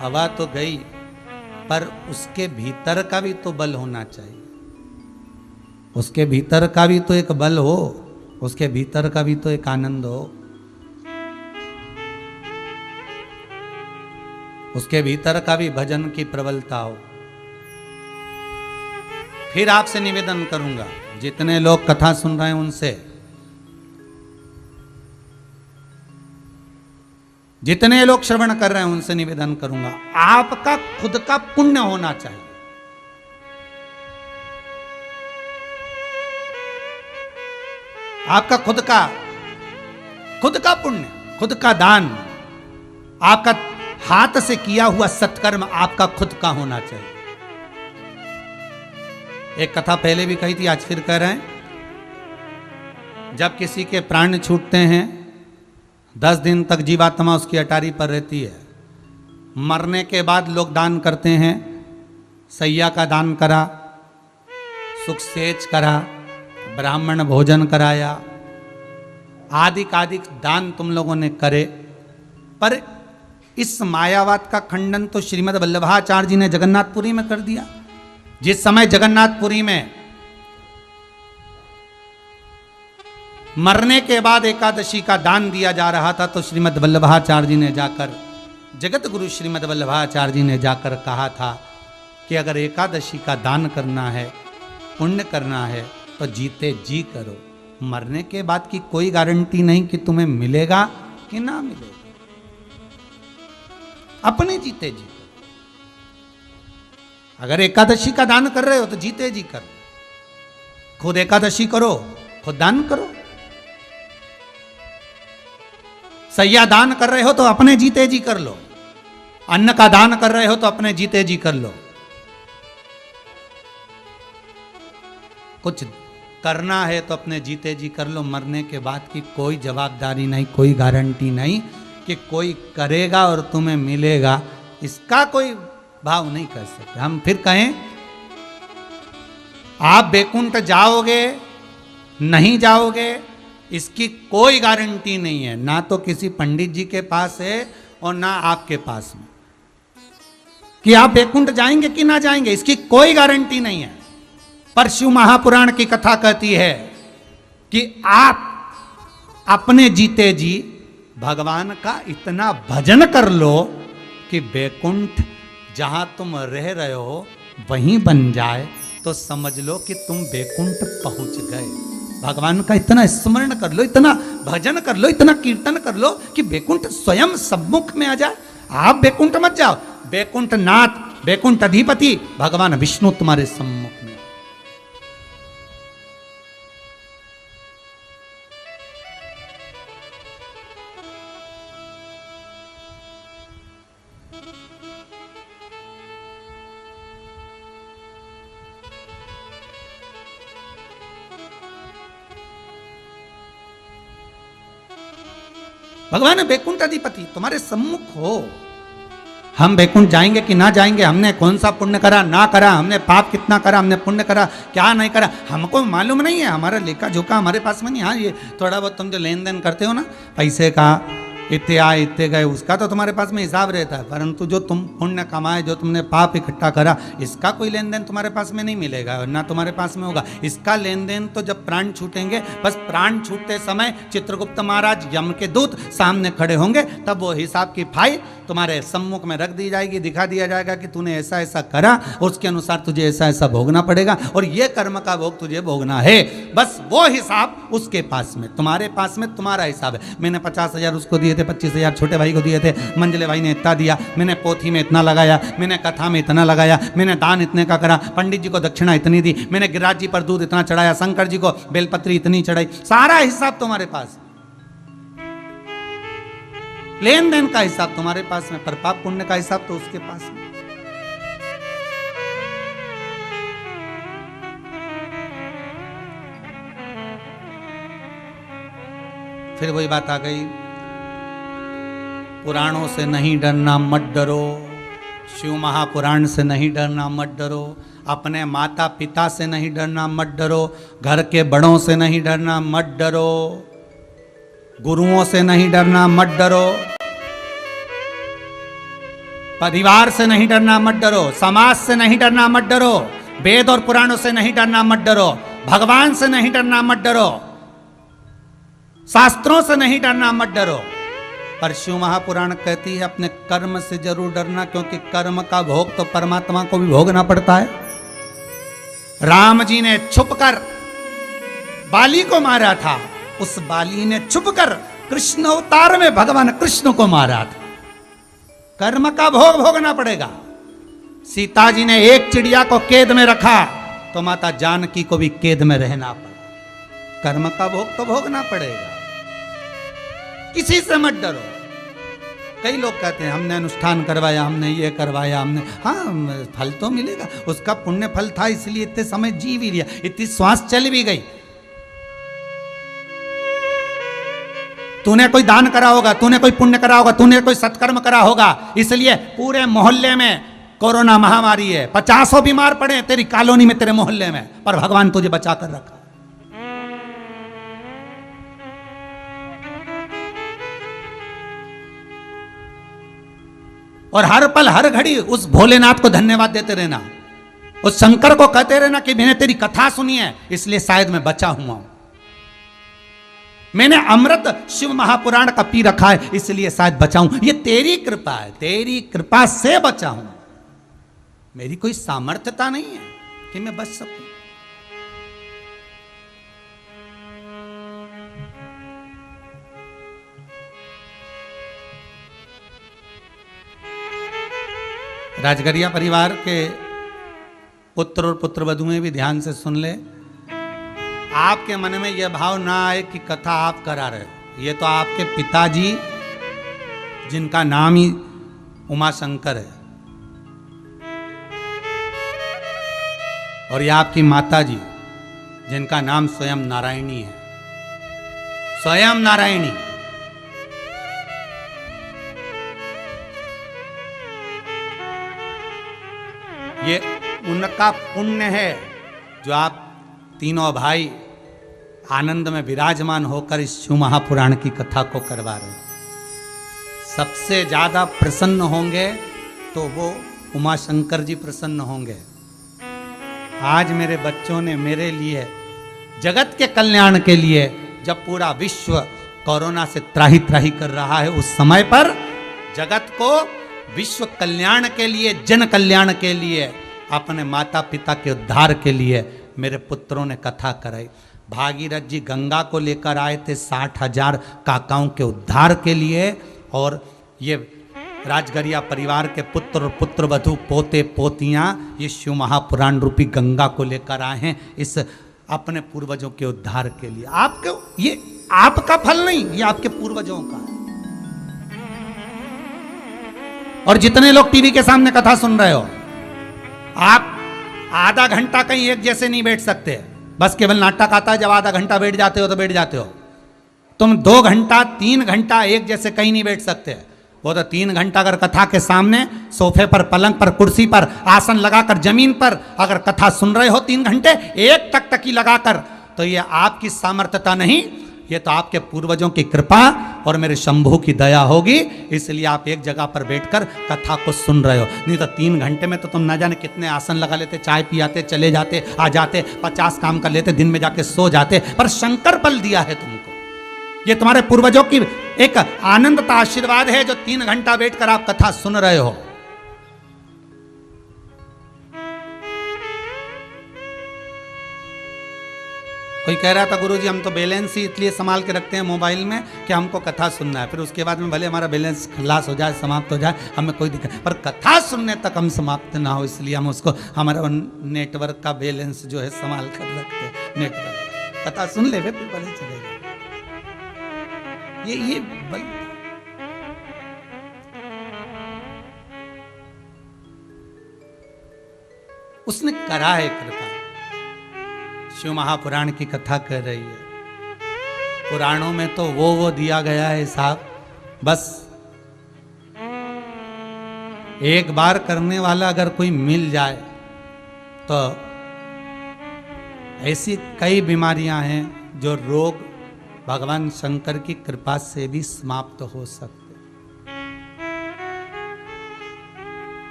हवा तो गई, पर उसके भीतर का भी तो बल होना चाहिए। उसके भीतर का भी तो एक बल हो, उसके भीतर का भी तो एक आनंद हो, उसके भीतर का भी भजन की प्रबलता हो। फिर आपसे निवेदन करूंगा, जितने लोग कथा सुन रहे हैं उनसे, जितने लोग श्रवण कर रहे हैं उनसे निवेदन करूंगा, आपका खुद का पुण्य होना चाहिए। आपका खुद का पुण्य, खुद का दान, आपका हाथ से किया हुआ सत्कर्म आपका खुद का होना चाहिए। एक कथा पहले भी कही थी, आज फिर कह रहे हैं। जब किसी के प्राण छूटते हैं, 10 दिन तक जीवात्मा उसकी अटारी पर रहती है। मरने के बाद लोग दान करते हैं। सैया का दान करा, सुख सेच करा, ब्राह्मण भोजन कराया, आदिक दान तुम लोगों ने करे, पर इस मायावाद का खंडन तो श्रीमद् वल्लभाचार्य जी ने जगन्नाथपुरी में कर दिया। जिस समय जगन्नाथपुरी में मरने के बाद एकादशी का दान दिया जा रहा था, तो श्रीमद् वल्लभाचार्य जी ने जाकर, जगत गुरु श्रीमद् वल्लभाचार्य जी ने जाकर कहा था कि अगर एकादशी का दान करना है, पुण्य करना है, तो जीते जी करो। मरने के बाद की कोई गारंटी नहीं कि तुम्हें मिलेगा कि ना मिलेगा। अपने जीते जी। अगर एकादशी का दान कर रहे हो तो जीते जी करो। खुद एकादशी करो, खुद दान करो। सैया दान कर रहे हो तो अपने जीते जी कर लो। अन्न का दान कर रहे हो तो अपने जीते जी कर लो। कुछ करना है तो अपने जीते जी कर लो। मरने के बाद की कोई जवाबदारी नहीं, कोई गारंटी नहीं कि कोई करेगा और तुम्हें मिलेगा, इसका कोई भाव नहीं कर सकते। हम फिर कहें आप वैकुंठ जाओगे नहीं जाओगे, इसकी कोई गारंटी नहीं है। ना तो किसी पंडित जी के पास है और ना आपके पास में कि आप वैकुंठ जाएंगे कि ना जाएंगे, इसकी कोई गारंटी नहीं है। पर शिव महापुराण की कथा कहती है कि आप अपने जीते जी भगवान का इतना भजन कर लो कि वैकुंठ जहां तुम रह रहे हो वहीं बन जाए, तो समझ लो कि तुम वैकुंठ पहुंच गए। भगवान का इतना स्मरण कर लो, इतना भजन कर लो, इतना कीर्तन कर लो कि वैकुंठ स्वयं सम्मुख में आ जाए। आप वैकुंठ मत जाओ, वैकुंठ नाथ, वैकुंठ अधिपति भगवान विष्णु तुम्हारे सम्मुख में। भगवान वैकुंठ अधिपति तुम्हारे सम्मुख हो। हम वैकुंठ जाएंगे कि ना जाएंगे, हमने कौन सा पुण्य करा ना करा, हमने पाप कितना करा, हमने पुण्य करा क्या नहीं करा, हमको मालूम नहीं है। हमारा लेखा जोखा हमारे पास में नहीं। हाँ, ये थोड़ा बहुत तुम जो लेन देन करते हो ना, पैसे का इतने आए इतने गए, उसका तो तुम्हारे पास में हिसाब रहता है। परंतु जो तुम पुण्य कमाए, जो तुमने पाप इकट्ठा करा, इसका कोई लेन देन तुम्हारे पास में नहीं मिलेगा, ना तुम्हारे पास में होगा। इसका लेन देन तो जब प्राण छूटेंगे, बस प्राण छूटते समय चित्रगुप्त महाराज यम के दूत सामने खड़े होंगे, तब वो हिसाब की फाइल तुम्हारे सम्मुख में रख दी जाएगी। दिखा दिया जाएगा कि तूने ऐसा ऐसा करा, उसके अनुसार तुझे ऐसा ऐसा भोगना पड़ेगा और ये कर्म का भोग तुझे भोगना है। बस वो हिसाब उसके पास में, तुम्हारे पास में तुम्हारा हिसाब है। मैंने 50,000 उसको दिए थे, 25,000 छोटे भाई को दिए थे, मंजले भाई ने इतना दिया, मैंने पोथी में इतना लगाया, मैंने कथा में इतना लगाया, मैंने दान इतने का करा, पंडित जी को दक्षिणा इतनी दी, मैंने गिरिराज जी पर दूध इतना चढ़ाया, शंकर जी को बेलपत्री इतनी चढ़ाई। सारा हिसाब तुम्हारे पास, लेन देन का हिसाब तुम्हारे पास में, पर पाप पुण्य का हिसाब तो उसके पास में। फिर वही बात आ गई, पुराणों से नहीं डरना मत डरो, शिव महापुराण से नहीं डरना मत डरो, अपने माता पिता से नहीं डरना मत डरो, घर के बड़ों से नहीं डरना मत डरो, गुरुओं से नहीं डरना मत डरो, परिवार से नहीं डरना मत डरो, समाज से नहीं डरना मत डरो, वेद और पुराणों से नहीं डरना मत डरो, भगवान से नहीं डरना मत डरो, शास्त्रों से नहीं डरना मत डरो। पर शिव महापुराण कहती है अपने कर्म से जरूर डरना, क्योंकि कर्म का भोग तो परमात्मा को भी भोगना पड़ता है। राम जी ने छुपकर बाली को मारा था, उस बाली ने छुपकर कृष्ण अवतार में भगवान कृष्ण को मारा था। कर्म का भोग भोगना पड़ेगा। सीता जी ने एक चिड़िया को कैद में रखा तो माता जानकी को भी कैद में रहना पड़ा। कर्म का भोग तो भोगना पड़ेगा, किसी से मत डरो। कई लोग कहते हैं हमने अनुष्ठान करवाया, हमने ये करवाया, हमने, हाँ फल तो मिलेगा, उसका पुण्य फल था इसलिए इतने समय जी भी लिया, इतनी श्वास चल भी गई। तूने कोई दान करा होगा, तूने कोई पुण्य करा होगा, तूने कोई सत्कर्म करा होगा, इसलिए पूरे मोहल्ले में कोरोना महामारी है, 50 बीमार पड़े तेरी कॉलोनी में, तेरे मोहल्ले में, पर भगवान तुझे बचा कर रखा। और हर पल हर घड़ी उस भोलेनाथ को धन्यवाद देते रहना, उस शंकर को कहते रहना कि मैंने तेरी कथा सुनी है इसलिए शायद मैं बचा हुआ हूं, मैंने अमृत शिव महापुराण का पी रखा है इसलिए शायद बचा हूं। ये तेरी कृपा है, तेरी कृपा से बचा हूं, मेरी कोई सामर्थ्यता नहीं है कि मैं बच सकूं। राजगरिया परिवार के पुत्र और पुत्रवधुएं भी ध्यान से सुन ले। आपके मन में यह भाव ना आए कि कथा आप करा रहे हो, ये तो आपके पिताजी जिनका नाम ही उमाशंकर है और ये आपकी माताजी जिनका नाम स्वयं नारायणी है, स्वयं नारायणी। ये उनका पुण्य है जो आप तीनों भाई आनंद में विराजमान होकर इस शिव महापुराण की कथा को करवा रहे हैं। सबसे ज्यादा प्रसन्न होंगे तो वो उमाशंकर जी प्रसन्न होंगे। आज मेरे बच्चों ने मेरे लिए जगत के कल्याण के लिए, जब पूरा विश्व कोरोना से त्राही त्राही कर रहा है, उस समय पर जगत को विश्व कल्याण के लिए, जन कल्याण के लिए, अपने माता पिता के उद्धार के लिए मेरे पुत्रों ने कथा कराई। भागीरथ जी गंगा को लेकर आए थे 60,000 काकाओं के उद्धार के लिए, और ये राजगरिया परिवार के पुत्र और पुत्रवधू, पोते पोतियां ये शिव महापुराण रूपी गंगा को लेकर आए हैं इस अपने पूर्वजों के उद्धार के लिए। आपके ये आपका फल नहीं, ये आपके पूर्वजों का है। और जितने लोग टीवी के सामने कथा सुन रहे हो, आप आधा घंटा कहीं एक जैसे नहीं बैठ सकते। बस केवल नाटक आता है, जब आधा घंटा बैठ जाते हो तो बैठ जाते हो। तुम 2 घंटा 3 घंटा एक जैसे कहीं नहीं बैठ सकते। वो तो 3 घंटा अगर कथा के सामने सोफे पर, पलंग पर, कुर्सी पर, आसन लगाकर, जमीन पर अगर कथा सुन रहे हो 3 घंटे एक तक लगाकर, तो ये आपकी सामर्थ्यता नहीं, ये तो आपके पूर्वजों की कृपा और मेरे शंभू की दया होगी। इसलिए आप एक जगह पर बैठकर कथा को सुन रहे हो। नहीं तो 3 घंटे में तो तुम ना जाने कितने आसन लगा लेते, चाय पियाते, चले जाते, आ जाते, 50 काम कर लेते, दिन में जाके सो जाते। पर शंकर बल दिया है तुमको, ये तुम्हारे पूर्वजों की एक आनंद का आशीर्वाद है जो 3 घंटा बैठकर आप कथा सुन रहे हो। कोई कह रहा था गुरुजी हम तो बैलेंस ही इसलिए संभाल के रखते हैं मोबाइल में कि हमको कथा सुनना है, फिर उसके बाद में भले हमारा बैलेंस खलास हो जाए, समाप्त हो जाए, हमें कोई दिक्कत, पर कथा सुनने तक हम समाप्त ना हो, इसलिए हम उसको हमारा नेटवर्क का बैलेंस जो है संभाल कर रखते हैं। नेटवर्क कथा सुन ले फिर भले चलेगा। ये उसने करा है कृपा। शिव महापुराण की कथा कर रही है। पुराणों में तो वो दिया गया है साहब, बस एक बार करने वाला अगर कोई मिल जाए तो ऐसी कई बीमारियां हैं जो रोग भगवान शंकर की कृपा से भी समाप्त हो सकते।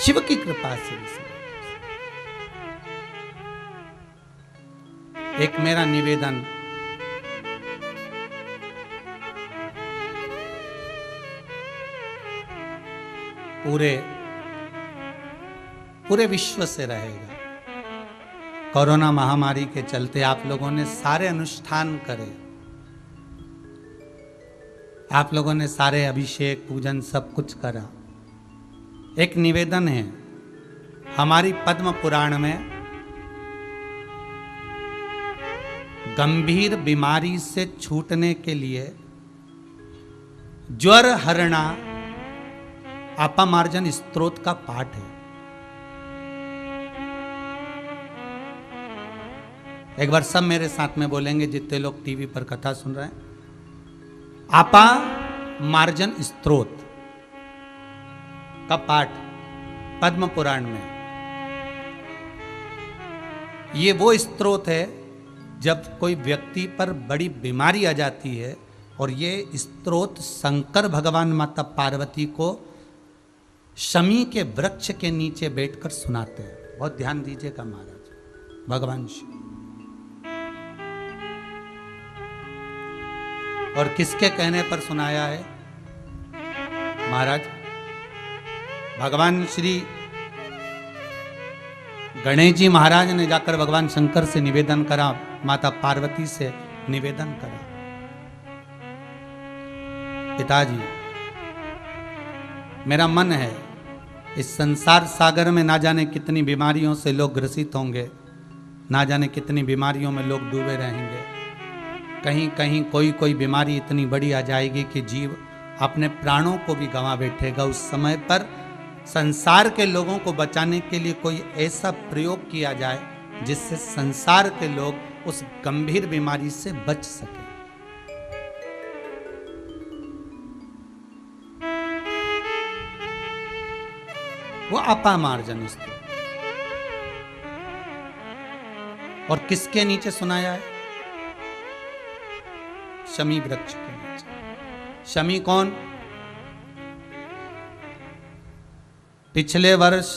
शिव की कृपा से भी समाप्त। एक मेरा निवेदन, पूरे विश्व से रहेगा। कोरोना महामारी के चलते आप लोगों ने सारे अनुष्ठान करे, आप लोगों ने सारे अभिषेक पूजन सब कुछ करा। एक निवेदन है, हमारी पद्म पुराण में गंभीर बीमारी से छूटने के लिए ज्वर हरणा अपमार्जन स्तोत्र का पाठ है। एक बार सब मेरे साथ में बोलेंगे, जितने लोग टीवी पर कथा सुन रहे हैं। आपा मार्जन स्तोत्र का पाठ पद्म पुराण में। ये वो स्तोत्र है जब कोई व्यक्ति पर बड़ी बीमारी आ जाती है और ये स्तोत्र शंकर भगवान माता पार्वती को शमी के वृक्ष के नीचे बैठकर सुनाते हैं। बहुत ध्यान दीजिएगा महाराज। भगवान शिव और किसके कहने पर सुनाया है महाराज? भगवान श्री गणेश जी महाराज ने जाकर भगवान शंकर से निवेदन करा, माता पार्वती से निवेदन करा, पिताजी मेरा मन है इस संसार सागर में ना जाने कितनी बीमारियों से लोग ग्रसित होंगे, ना जाने कितनी बीमारियों में लोग डूबे रहेंगे। कहीं कहीं कोई बीमारी इतनी बड़ी आ जाएगी कि जीव अपने प्राणों को भी गंवा बैठेगा। उस समय पर संसार के लोगों को बचाने के लिए कोई ऐसा प्रयोग किया जाए जिससे संसार के लोग उस गंभीर बीमारी से बच सके। वो अपामार्जन स्तोत्र। और किसके नीचे सुनाया है? शमी वृक्ष के नीचे। शमी कौन? पिछले वर्ष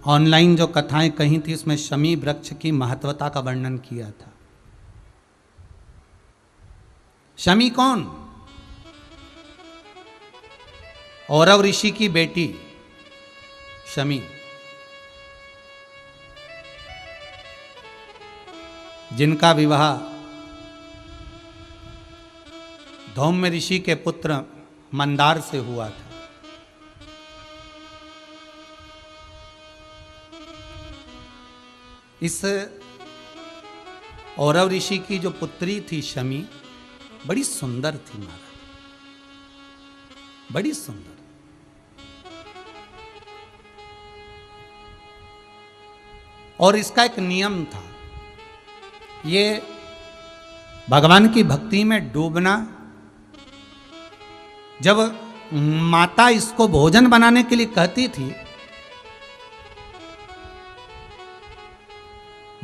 ऑनलाइन जो कथाएं कही थी उसमें शमी वृक्ष की महत्वता का वर्णन किया था। शमी कौन? औरव ऋषि की बेटी शमी, जिनका विवाह धौम्य ऋषि के पुत्र मंदार से हुआ था। इस औरव ऋषि की जो पुत्री थी शमी, बड़ी सुंदर थी महाराज, बड़ी सुंदर। और इसका एक नियम था, ये भगवान की भक्ति में डूबना। जब माता इसको भोजन बनाने के लिए कहती थी,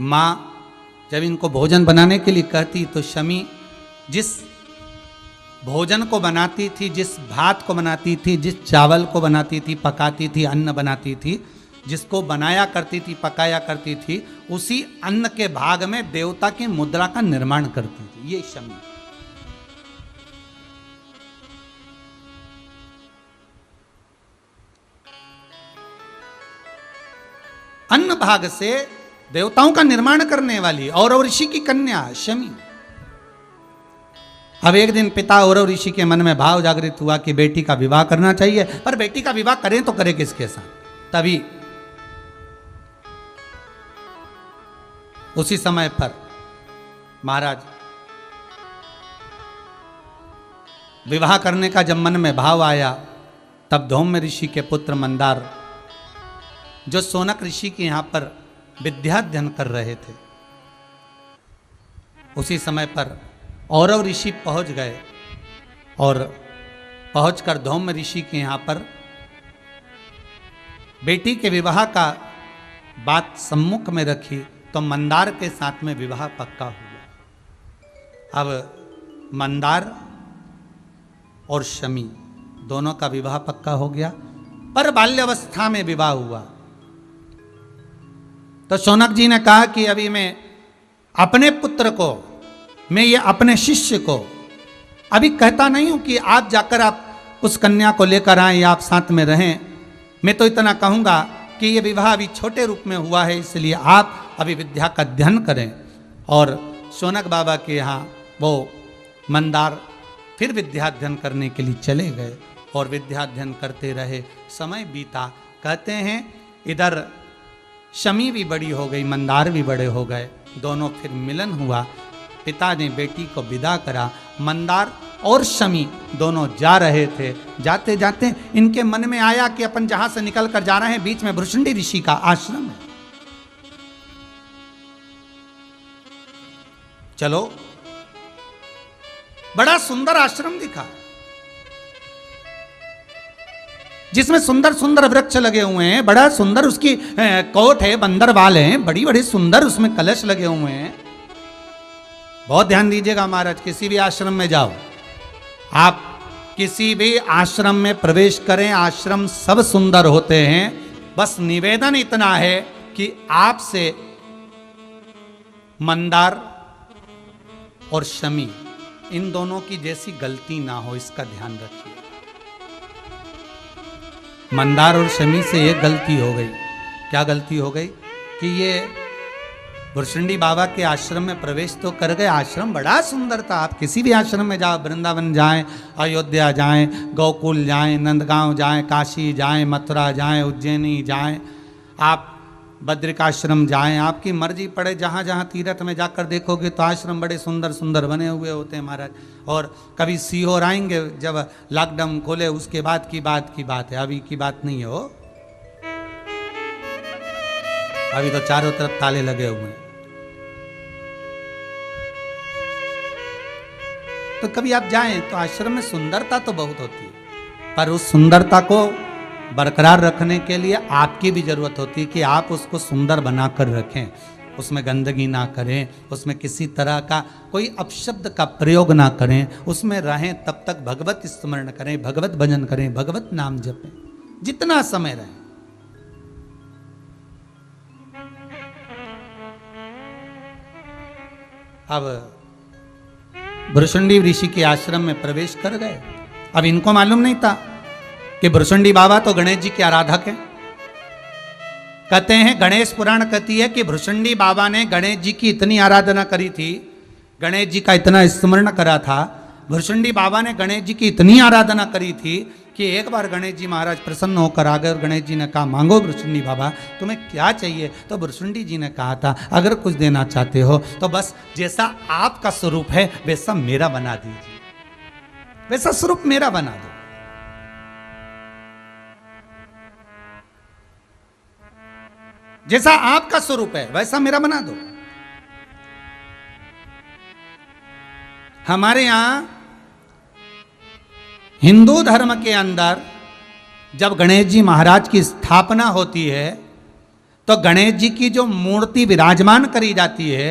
माँ जब इनको भोजन बनाने के लिए कहती तो शमी जिस भोजन को बनाती थी, जिस भात को बनाती थी, जिस चावल को बनाती थी, पकाती थी, अन्न बनाती थी, जिसको बनाया करती थी, पकाया करती थी, उसी अन्न के भाग में देवता की मुद्रा का निर्माण करती थी। ये शमी। अन्न भाग से देवताओं का निर्माण करने वाली औरव ऋषि की कन्या शमी। अब एक दिन पिता औरव ऋषि के मन में भाव जागृत हुआ कि बेटी का विवाह करना चाहिए, पर बेटी का विवाह करें तो करें किसके साथ? तभी उसी समय पर महाराज विवाह करने का जब मन में भाव आया, तब धौम्य ऋषि के पुत्र मंदार जो शौनक ऋषि के यहां पर विद्याध्ययन कर रहे थे, उसी समय पर औरव ऋषि पहुंच गए और पहुंचकर धौम्य ऋषि के यहां पर बेटी के विवाह का बात सम्मुख में रखी तो मंदार के साथ में विवाह पक्का हुआ। अब मंदार और शमी दोनों का विवाह पक्का हो गया, पर बाल्यावस्था में विवाह हुआ। तो शौनक जी ने कहा कि अभी मैं अपने पुत्र को, मैं ये अपने शिष्य को अभी कहता नहीं हूं कि आप जाकर आप उस कन्या को लेकर आए या आप साथ में रहें। मैं तो इतना कहूंगा कि ये विवाह अभी छोटे रूप में हुआ है, इसलिए आप अभी विद्या का अध्ययन करें। और शौनक बाबा के यहाँ वो मंदार फिर विद्याध्ययन करने के लिए चले गए और विद्याध्ययन करते रहे। समय बीता। कहते हैं इधर शमी भी बड़ी हो गई, मंदार भी बड़े हो गए, दोनों फिर मिलन हुआ। पिता ने बेटी को विदा करा। मंदार और शमी दोनों जा रहे थे। जाते जाते इनके मन में आया कि अपन जहां से निकल कर जा रहे हैं, बीच में भृशुंडी ऋषि का आश्रम है, चलो। बड़ा सुंदर आश्रम दिखा, जिसमें सुंदर सुंदर वृक्ष लगे हुए हैं, बड़ा सुंदर उसकी कोट है, बंदर बाल हैं, बड़ी बड़ी सुंदर उसमें कलश लगे हुए हैं। बहुत ध्यान दीजिएगा महाराज, किसी भी आश्रम में जाओ, आप किसी भी आश्रम में प्रवेश करें, आश्रम सब सुंदर होते हैं, बस निवेदन इतना है कि आपसे मंदार और शमी इन दोनों की जैसी गलती ना हो, इसका ध्यान रखिए। मंदार और शमी से ये गलती हो गई। क्या गलती हो गई कि ये भुरशुंडी बाबा के आश्रम में प्रवेश तो कर गए, आश्रम बड़ा सुंदर था। आप किसी भी आश्रम में जाओ, वृंदावन जाएं, अयोध्या जाएं, गोकुल जाएं, नंदगांव जाएं, काशी जाएं, मथुरा जाएं, उज्जैनी जाएं, आप बद्रिकाश्रम जाएं, आपकी मर्जी पड़े। जहाँ जहाँ तीर्थ में जाकर देखोगे तो आश्रम बड़े सुंदर सुंदर बने हुए होते हैं महाराज। और कभी सीहोर आएंगे, जब लॉकडाउन खोले उसके बाद की बात है, अभी की बात नहीं हो। अभी तो चारों तरफ ताले लगे हुए हैं। तो कभी आप जाएं तो आश्रम में सुंदरता तो बहुत होती है, पर उस सुंदरता को बरकरार रखने के लिए आपकी भी जरूरत होती है कि आप उसको सुंदर बनाकर रखें, उसमें गंदगी ना करें, उसमें किसी तरह का कोई अपशब्द का प्रयोग ना करें, उसमें रहें, तब तक भगवत स्मरण करें, भगवत भजन करें, भगवत नाम जपें, जितना समय रहे। अब भुरशुंडी ऋषि के आश्रम में प्रवेश कर गए। अब इनको मालूम नहीं था कि भुरशुंडी बाबा तो गणेश जी के आराधक हैं। कहते हैं, गणेश पुराण कहती है कि भुरशुंडी बाबा ने गणेश जी की इतनी आराधना करी थी, गणेश जी का इतना स्मरण करा था, भुरशुंडी बाबा ने गणेश जी की इतनी आराधना करी थी कि एक बार गणेश जी महाराज प्रसन्न होकर आ गए और गणेश जी ने कहा, मांगो भुरशुंडी बाबा तुम्हें क्या चाहिए। तो भुरशुंडी जी ने कहा था, अगर कुछ देना चाहते हो तो बस जैसा आपका स्वरूप है वैसा मेरा बना दीजिए, वैसा स्वरूप मेरा बना दो। जैसा आपका स्वरूप है वैसा मेरा बना दो। हमारे यहां हिंदू धर्म के अंदर जब गणेश जी महाराज की स्थापना होती है तो गणेश जी की जो मूर्ति विराजमान करी जाती है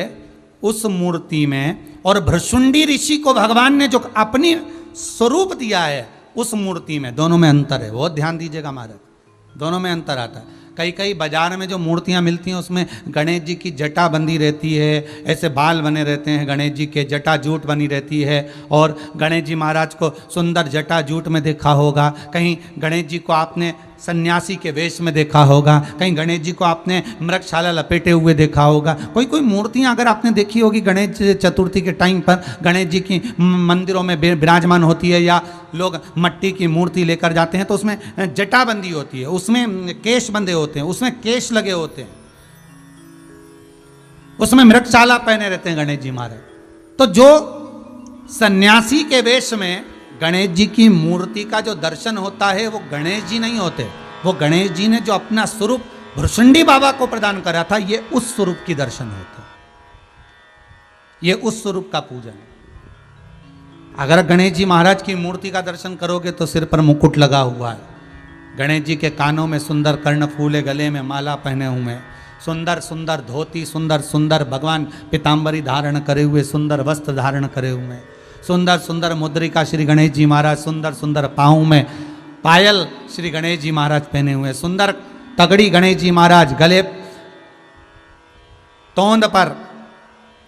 उस मूर्ति में और भुरशुंडी ऋषि को भगवान ने जो अपनी स्वरूप दिया है उस मूर्ति में, दोनों में अंतर है। बहुत ध्यान दीजिएगा महाराज, दोनों में अंतर आता है। कई कई बाजार में जो मूर्तियां मिलती हैं उसमें गणेश जी की जटा बंधी रहती है, ऐसे बाल बने रहते हैं गणेश जी के, जटा जूट बनी रहती है, और गणेश जी महाराज को सुंदर जटा जूट में देखा होगा, कहीं गणेश जी को आपने सन्यासी के वेश में देखा होगा, कहीं गणेश जी को आपने मृगशाला लपेटे हुए देखा होगा। कोई कोई मूर्तियां अगर आपने देखी होगी गणेश चतुर्थी के टाइम पर गणेश जी की मंदिरों में विराजमान होती है, या लोग मट्टी की मूर्ति लेकर जाते हैं तो उसमें जटाबंदी होती है, उसमें केश बंधे होते हैं, उसमें केश लगे होते हैं, उसमें मृगशाला पहने रहते हैं गणेश जी महाराज। तो जो सन्यासी के वेश में गणेश जी की मूर्ति का जो दर्शन होता है वो गणेश जी नहीं होते, वो गणेश जी ने जो अपना स्वरूप भुरशुंडी बाबा को प्रदान करा था, ये उस स्वरूप की दर्शन होते, ये उस स्वरूप का पूजन। अगर गणेश जी महाराज की मूर्ति का दर्शन करोगे तो सिर पर मुकुट लगा हुआ है, गणेश जी के कानों में सुंदर कर्णफूल है, गले में माला पहने हुए हैं, सुंदर सुंदर धोती, सुंदर सुंदर भगवान पीताम्बरी धारण करे हुए, सुंदर वस्त्र धारण करे हुए, सुंदर सुंदर मुद्रिका श्री गणेश जी महाराज, सुंदर सुंदर पाँव में पायल श्री गणेश जी महाराज पहने हुए, सुंदर तगड़ी गणेश जी महाराज, गले तोंद पर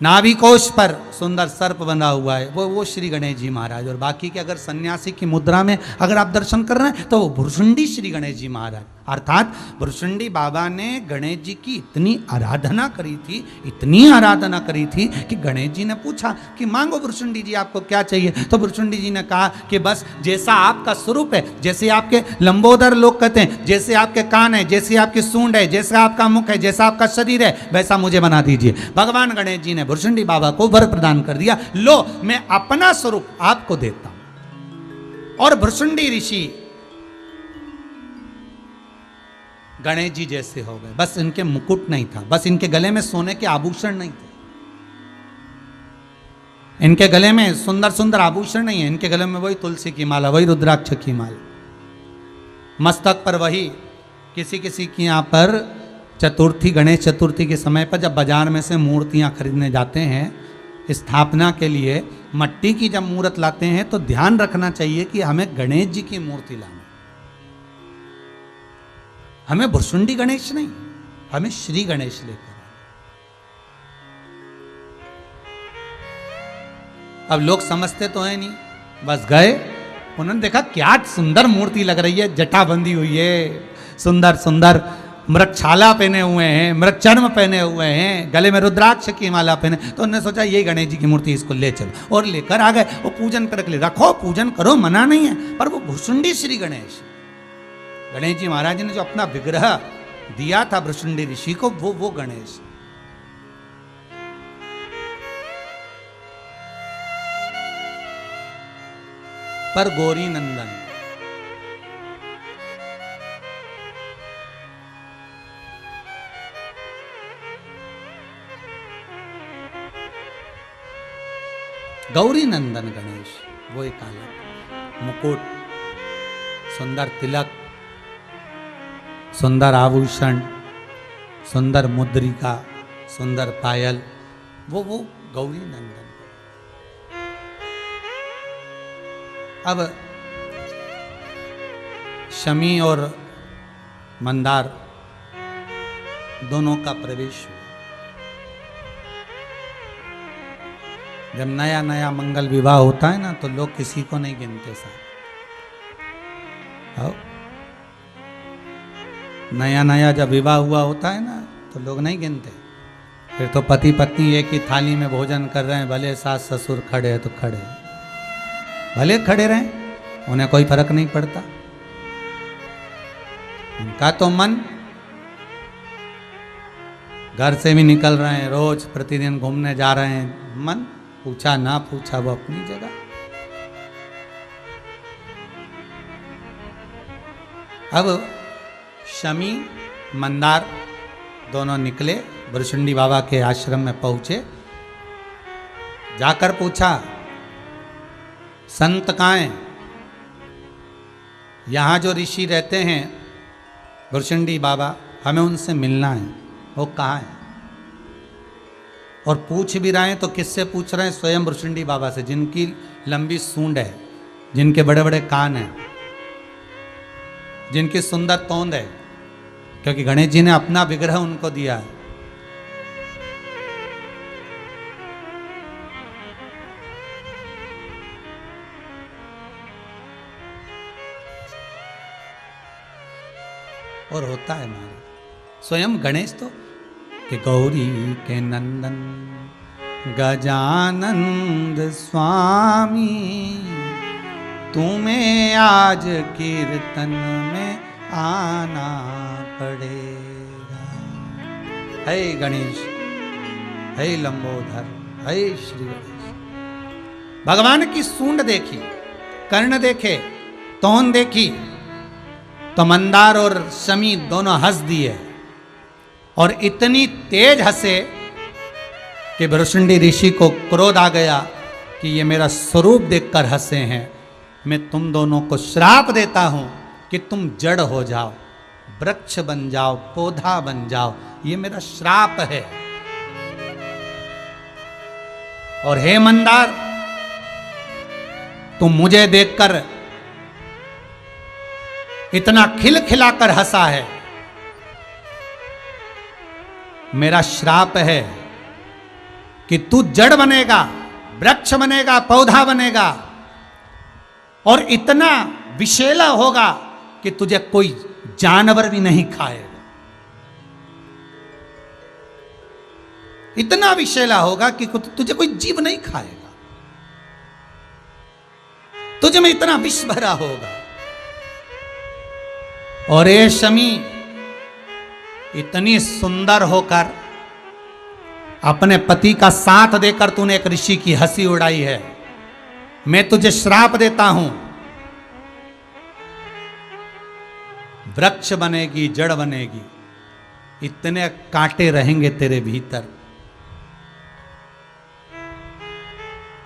नाभिकोश पर सुंदर सर्प बंधा हुआ है, वो श्री गणेश जी महाराज। और बाकी के अगर सन्यासी की मुद्रा में अगर आप दर्शन कर रहे हैं तो वो भुरशुंडी श्री गणेश जी महाराज, अर्थात भुरशुंडी बाबा ने गणेश जी की इतनी आराधना करी थी, इतनी आराधना करी थी कि गणेश जी ने पूछा कि मांगो भुरशुंडी जी आपको क्या चाहिए। तो भुरशुंडी जी ने कहा कि बस जैसा आपका स्वरूप है, जैसे आपके लंबोदर लोग कहते हैं, जैसे आपके कान है, जैसे आपकी सूंड है, जैसा आपका मुख है, जैसा आपका शरीर है, वैसा मुझे बना दीजिए। भगवान गणेश जी ने भुरशुंडी बाबा को वर प्रदान कर दिया, लो मैं अपना स्वरूप आपको देता हूं। और भुरशुंडी ऋषि गणेश जी जैसे हो गए, बस इनके मुकुट नहीं था, बस इनके गले में सोने के आभूषण नहीं थे, इनके गले में सुंदर सुंदर आभूषण नहीं है, इनके गले में वही तुलसी की माला, वही रुद्राक्ष की माला, मस्तक पर वही। किसी किसी की यहाँ पर चतुर्थी, गणेश चतुर्थी के समय पर जब बाजार में से मूर्तियां खरीदने जाते हैं स्थापना के लिए मट्टी की जब मूर्त लाते हैं तो ध्यान रखना चाहिए कि हमें गणेश जी की मूर्ति लाना, हमें भुरसुंडी गणेश नहीं, हमें श्री गणेश लेकर। अब लोग समझते तो है नहीं, बस गए, उन्होंने देखा क्या सुंदर मूर्ति लग रही है, जटा बंधी हुई है, सुंदर सुंदर मृगछाला पहने हुए हैं, मृगचर्म पहने हुए हैं, गले में रुद्राक्ष की माला पहने, तो उन्होंने सोचा यही गणेश जी की मूर्ति, इसको ले चलो, और लेकर आ गए। वो पूजन कर ले, रखो पूजन करो, मना नहीं है, पर वो भुरसुंडी श्री गणेश, गणेश जी महाराज ने जो अपना विग्रह दिया था भुरसुंडी ऋषि को, वो गणेश। पर गौरी नंदन, गौरी नंदन गणेश, वो एक अलग मुकुट, सुंदर तिलक, सुंदर आभूषण, सुंदर मुद्रिका, सुंदर पायल, वो गौरी नंदन। अब शमी और मंदार दोनों का प्रवेश हुआ। जब नया नया मंगल विवाह होता है ना, तो लोग किसी को नहीं गिनते साहब। नया नया जब विवाह हुआ होता है ना, तो लोग नहीं गिनते। फिर तो पति पत्नी एक ही थाली में भोजन कर रहे हैं, भले सास ससुर खड़े हैं तो खड़े हैं, भले खड़े रहें, उन्हें कोई फर्क नहीं पड़ता। उनका तो मन, घर से भी निकल रहे हैं, रोज प्रतिदिन घूमने जा रहे हैं, मन पूछा ना पूछा वो अपनी जगह। अब शमी मंदार दोनों निकले, भुरसुंडी बाबा के आश्रम में पहुंचे, जाकर पूछा संत कहाँ हैं? यहाँ जो ऋषि रहते हैं भुरसुंडी बाबा, हमें उनसे मिलना है, वो कहाँ है? और पूछ भी रहे हैं तो किससे पूछ रहे हैं? स्वयं भुरसुंडी बाबा से, जिनकी लंबी सूंड है, जिनके बड़े बड़े कान हैं, जिनकी सुंदर तोंद है, क्योंकि गणेश जी ने अपना विग्रह उनको दिया है। और होता है महाराज स्वयं गणेश तो कि गौरी के नंदन गजानंद स्वामी, तुम्हें आज कीर्तन में आना पड़ेगा। हे गणेश, हे लंबोदर, हे श्री गणेश। भगवान की सूंड देखी, कर्ण देखे, तोन देखी, तो मंदार और शमी दोनों हंस दिए, और इतनी तेज हंसे कि भुरसुंडी ऋषि को क्रोध आ गया कि ये मेरा स्वरूप देखकर हंसे हैं, मैं तुम दोनों को श्राप देता हूं कि तुम जड़ हो जाओ, वृक्ष बन जाओ, पौधा बन जाओ, ये मेरा श्राप है। और हे मंदार, तुम मुझे देखकर इतना खिलखिलाकर हंसा है, मेरा श्राप है कि तू जड़ बनेगा, वृक्ष बनेगा, पौधा बनेगा, और इतना विषैला होगा कि तुझे कोई जानवर भी नहीं खाएगा। इतना विषैला होगा कि तुझे कोई जीव नहीं खाएगा, तुझे में इतना विष भरा होगा। और ये शमी, इतनी सुंदर होकर अपने पति का साथ देकर तूने एक ऋषि की हंसी उड़ाई है, मैं तुझे श्राप देता हूं, वृक्ष बनेगी, जड़ बनेगी, इतने कांटे रहेंगे तेरे भीतर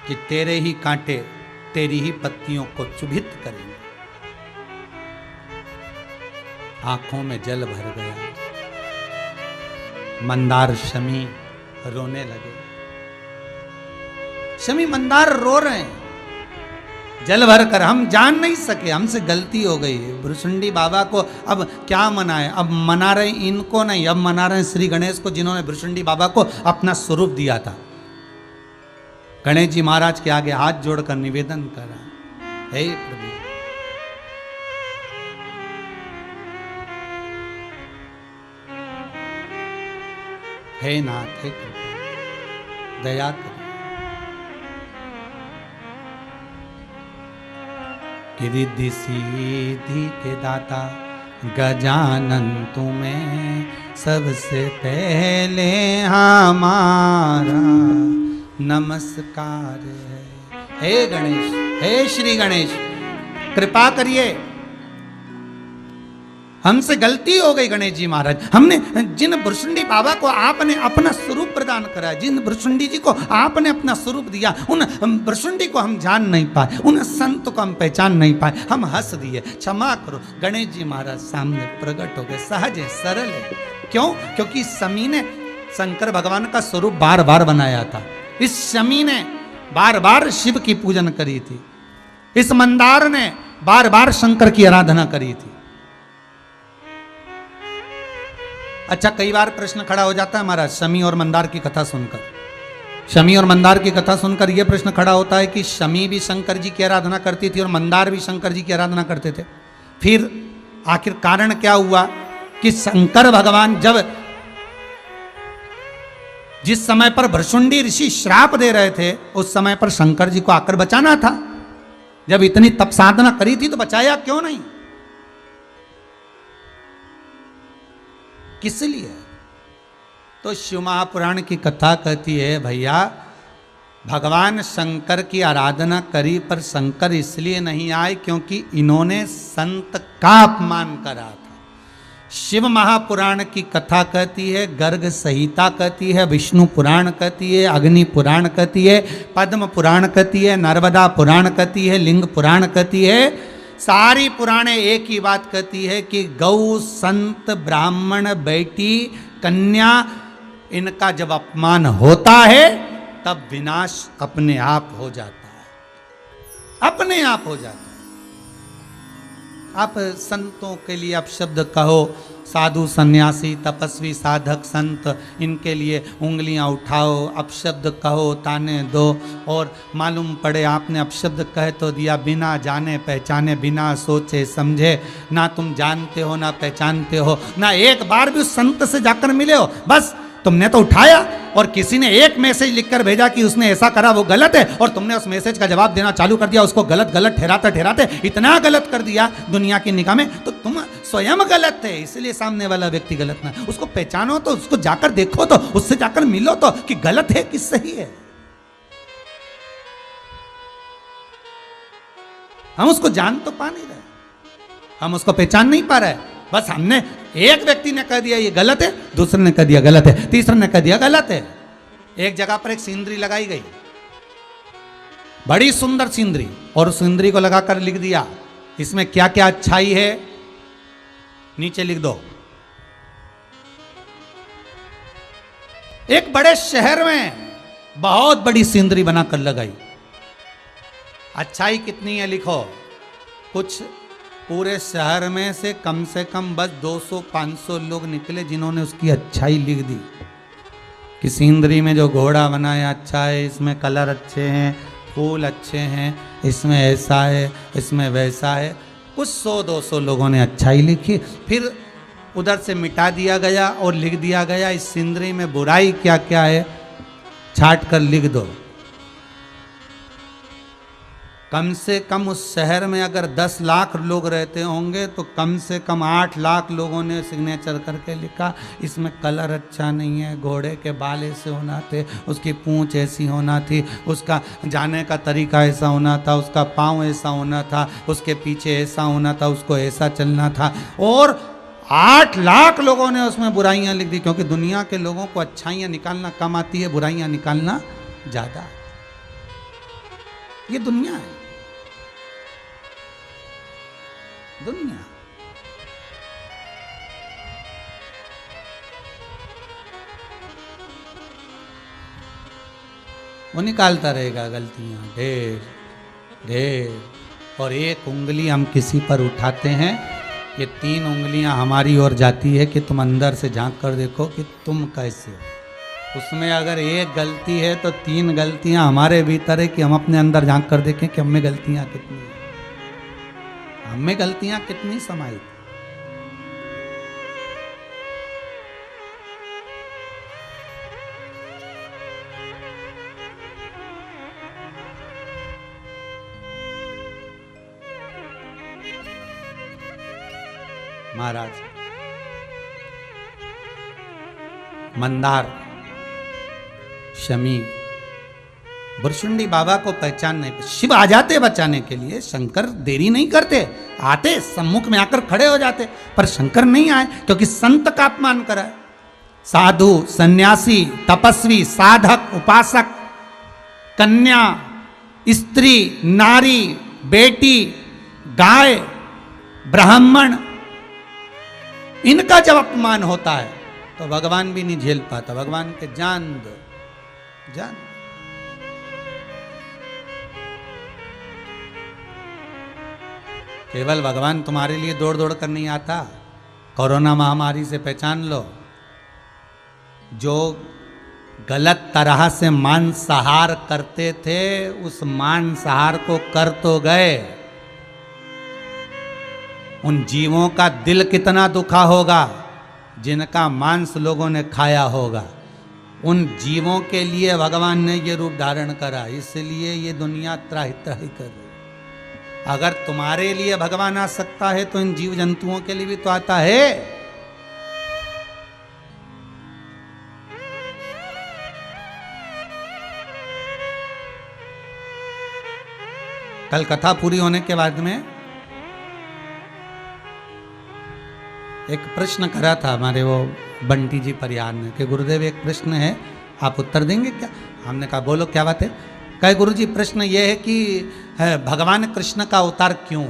कि तेरे ही कांटे तेरी ही पत्तियों को चुभित करेंगे। आंखों में जल भर गया, मंदार शमी रोने लगे। शमी मंदार रो रहे हैं जल भर कर, हम जान नहीं सके, हमसे गलती हो गई है। भृशुंडी बाबा को अब क्या मनाए? अब मना रहे इनको नहीं, अब मना रहे श्री गणेश को, जिन्होंने भृशुंडी बाबा को अपना स्वरूप दिया था। गणेश जी महाराज के आगे हाथ जोड़कर निवेदन करा, हे प्रभु हे नाथ, हे कृपा दया कर, रिद्धि सिद्धि के दाता गजानन तुम्हें सबसे पहले हमारा नमस्कार है। हे गणेश, हे श्री गणेश, कृपा करिए, हमसे गलती हो गई गणेश जी महाराज। हमने जिन भृशुंडी बाबा को आपने अपना स्वरूप प्रदान करा, जिन भृशुंडी जी को आपने अपना स्वरूप दिया, उन भृशुंडी को हम जान नहीं पाए, उन संत को हम पहचान नहीं पाए, हम हंस दिए, क्षमा करो। गणेश जी महाराज सामने प्रकट हो गए, सहज है, सरल है। क्यों? क्योंकि शमी ने शंकर भगवान का स्वरूप बार बार बनाया था। इस शमी ने बार बार शिव की पूजन करी थी, इस मंदार ने बार बार शंकर की आराधना करी थी। अच्छा, कई बार प्रश्न खड़ा हो जाता है महाराज शमी और मंदार की कथा सुनकर, शमी और मंदार की कथा सुनकर यह प्रश्न खड़ा होता है कि शमी भी शंकर जी की आराधना करती थी और मंदार भी शंकर जी की आराधना करते थे। फिर आखिर कारण क्या हुआ कि शंकर भगवान जब जिस समय पर भृशुंडी ऋषि श्राप दे रहे थे, उस समय पर शंकर जी को आकर बचाना था। जब इतनी तप साधना करी थी तो बचाया क्यों नहीं? किस लिए? तो शिव महापुराण की कथा कहती है भैया, भगवान शंकर की आराधना करी पर शंकर इसलिए नहीं आए क्योंकि इन्होंने संत का अपमान करा था। शिव महापुराण की कथा कहती है, गर्ग संहिता कहती है, विष्णु पुराण कहती है, अग्नि पुराण कहती है, पद्म पुराण कहती है, नर्मदा पुराण कहती है, लिंग पुराण कहती है। सारी पुराणे एक ही बात कहती है कि गौ, संत, ब्राह्मण, बेटी, कन्या, इनका जब अपमान होता है तब विनाश अपने आप हो जाता है, अपने आप हो जाता है। आप संतों के लिए आप शब्द कहो, साधु, सन्यासी, तपस्वी, साधक, संत, इनके लिए उंगलियां उठाओ, अपशब्द कहो, ताने दो, और मालूम पड़े आपने अपशब्द कह तो दिया बिना जाने पहचाने, बिना सोचे समझे, ना तुम जानते हो ना पहचानते हो, ना एक बार भी उस संत से जाकर मिले हो, बस तुमने तो उठाया और किसी ने एक मैसेज लिखकर भेजा कि उसने ऐसा करा वो गलत है, और तुमने उस मैसेज का जवाब देना चालू कर दिया, उसको गलत गलत ठहराते ठहराते इतना गलत कर दिया दुनिया की निगाह में, तो तुम स्वयं गलत है, इसलिए सामने वाला व्यक्ति गलत ना। उसको पहचानो तो, उसको जाकर देखो तो, उससे जाकर मिलो तो कि गलत है कि सही है। हम उसको जान तो पा नहीं रहे, हम उसको पहचान नहीं पा रहे। बस हमने, एक व्यक्ति ने कह दिया ये गलत है, दूसरे ने कह दिया गलत है, तीसरे ने कह दिया गलत है। एक जगह पर एक सीनरी लगाई गई, बड़ी सुंदर सीनरी, और उस सीनरी को लगाकर लिख दिया इसमें क्या क्या अच्छाई है, नीचे लिख दो। एक बड़े शहर में बहुत बड़ी सीनरी बनाकर लगाई, अच्छाई कितनी है लिखो। कुछ पूरे शहर में से कम बस 200-500 लोग निकले जिन्होंने उसकी अच्छाई लिख दी कि सीनरी में जो घोड़ा बनाया अच्छा है, इसमें कलर अच्छे हैं, फूल अच्छे हैं, इसमें ऐसा है, इसमें वैसा है। कुछ 100-200 लोगों ने अच्छाई लिखी, फिर उधर से मिटा दिया गया और लिख दिया गया इस सीनरी में बुराई क्या क्या है, छाट कर लिख दो। कम से कम उस शहर में अगर 10 लाख लोग रहते होंगे तो कम से कम 8 लाख लोगों ने सिग्नेचर करके लिखा इसमें कलर अच्छा नहीं है, घोड़े के बाल ऐसे होना थे, उसकी पूंछ ऐसी होना थी, उसका जाने का तरीका ऐसा होना था, उसका पाँव ऐसा होना था, उसके पीछे ऐसा होना था, उसको ऐसा चलना था। और 8 लाख लोगों ने उसमें बुराइयां लिख दी, क्योंकि दुनिया के लोगों को अच्छाइयाँ निकालना कम आती है, बुराइयाँ निकालना ज़्यादा। ये दुनिया है, दुनिया। वो निकालता रहेगा गलतियां ढेर ढेर। और एक उंगली हम किसी पर उठाते हैं, ये 3 उंगलियां हमारी ओर जाती है कि तुम अंदर से झांक कर देखो कि तुम कैसे हो। उसमें अगर एक गलती है तो 3 गलतियां हमारे भीतर है कि हम अपने अंदर झांक कर देखें कि हमें गलतियां कितनी है, हमें गलतियां कितनी समाई। महाराज मंदार शमी भुरशुंडी बाबा को पहचानने पर शिव आ जाते बचाने के लिए, शंकर देरी नहीं करते, आते सम्मुख में आकर खड़े हो जाते, पर शंकर नहीं आए क्योंकि संत का अपमान करा है। साधु सन्यासी तपस्वी साधक उपासक कन्या स्त्री नारी बेटी गाय ब्राह्मण, इनका जब अपमान होता है तो भगवान भी नहीं झेल पाता। भगवान के जान दो जान। केवल भगवान तुम्हारे लिए दौड़ दौड़ कर नहीं आता। कोरोना महामारी से पहचान लो, जो गलत तरह से मांसाहार करते थे उस मांसाहार को कर तो गए, उन जीवों का दिल कितना दुखा होगा जिनका मांस लोगों ने खाया होगा। उन जीवों के लिए भगवान ने ये रूप धारण करा, इसलिए ये दुनिया त्राहि त्राहि कर रही। अगर तुम्हारे लिए भगवान आ सकता है तो इन जीव जंतुओं के लिए भी तो आता है। कल कथा पूरी होने के बाद में एक प्रश्न करा था हमारे वो बंटी जी परिहार ने कि गुरुदेव एक प्रश्न है, आप उत्तर देंगे क्या? हमने कहा बोलो क्या बात है? कहे गुरु जी प्रश्न ये है कि भगवान कृष्ण का अवतार क्यों?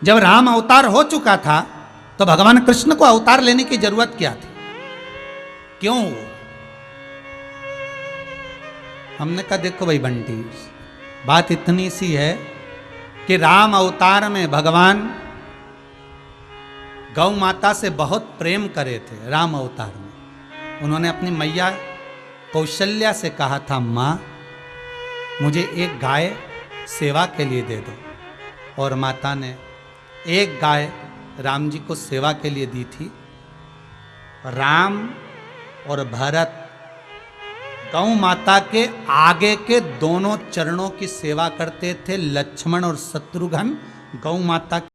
जब राम अवतार हो चुका था तो भगवान कृष्ण को अवतार लेने की जरूरत क्या थी, क्यों? हमने कहा देखो भाई बंटी, बात इतनी सी है कि राम अवतार में भगवान गौ माता से बहुत प्रेम करे थे। राम अवतार में उन्होंने अपनी मैया कौशल्या से कहा था, माँ मुझे एक गाय सेवा के लिए दे दो, और माता ने एक गाय राम जी को सेवा के लिए दी थी। राम और भरत गौ माता के आगे के दोनों चरणों की सेवा करते थे, लक्ष्मण और शत्रुघ्न गौ माता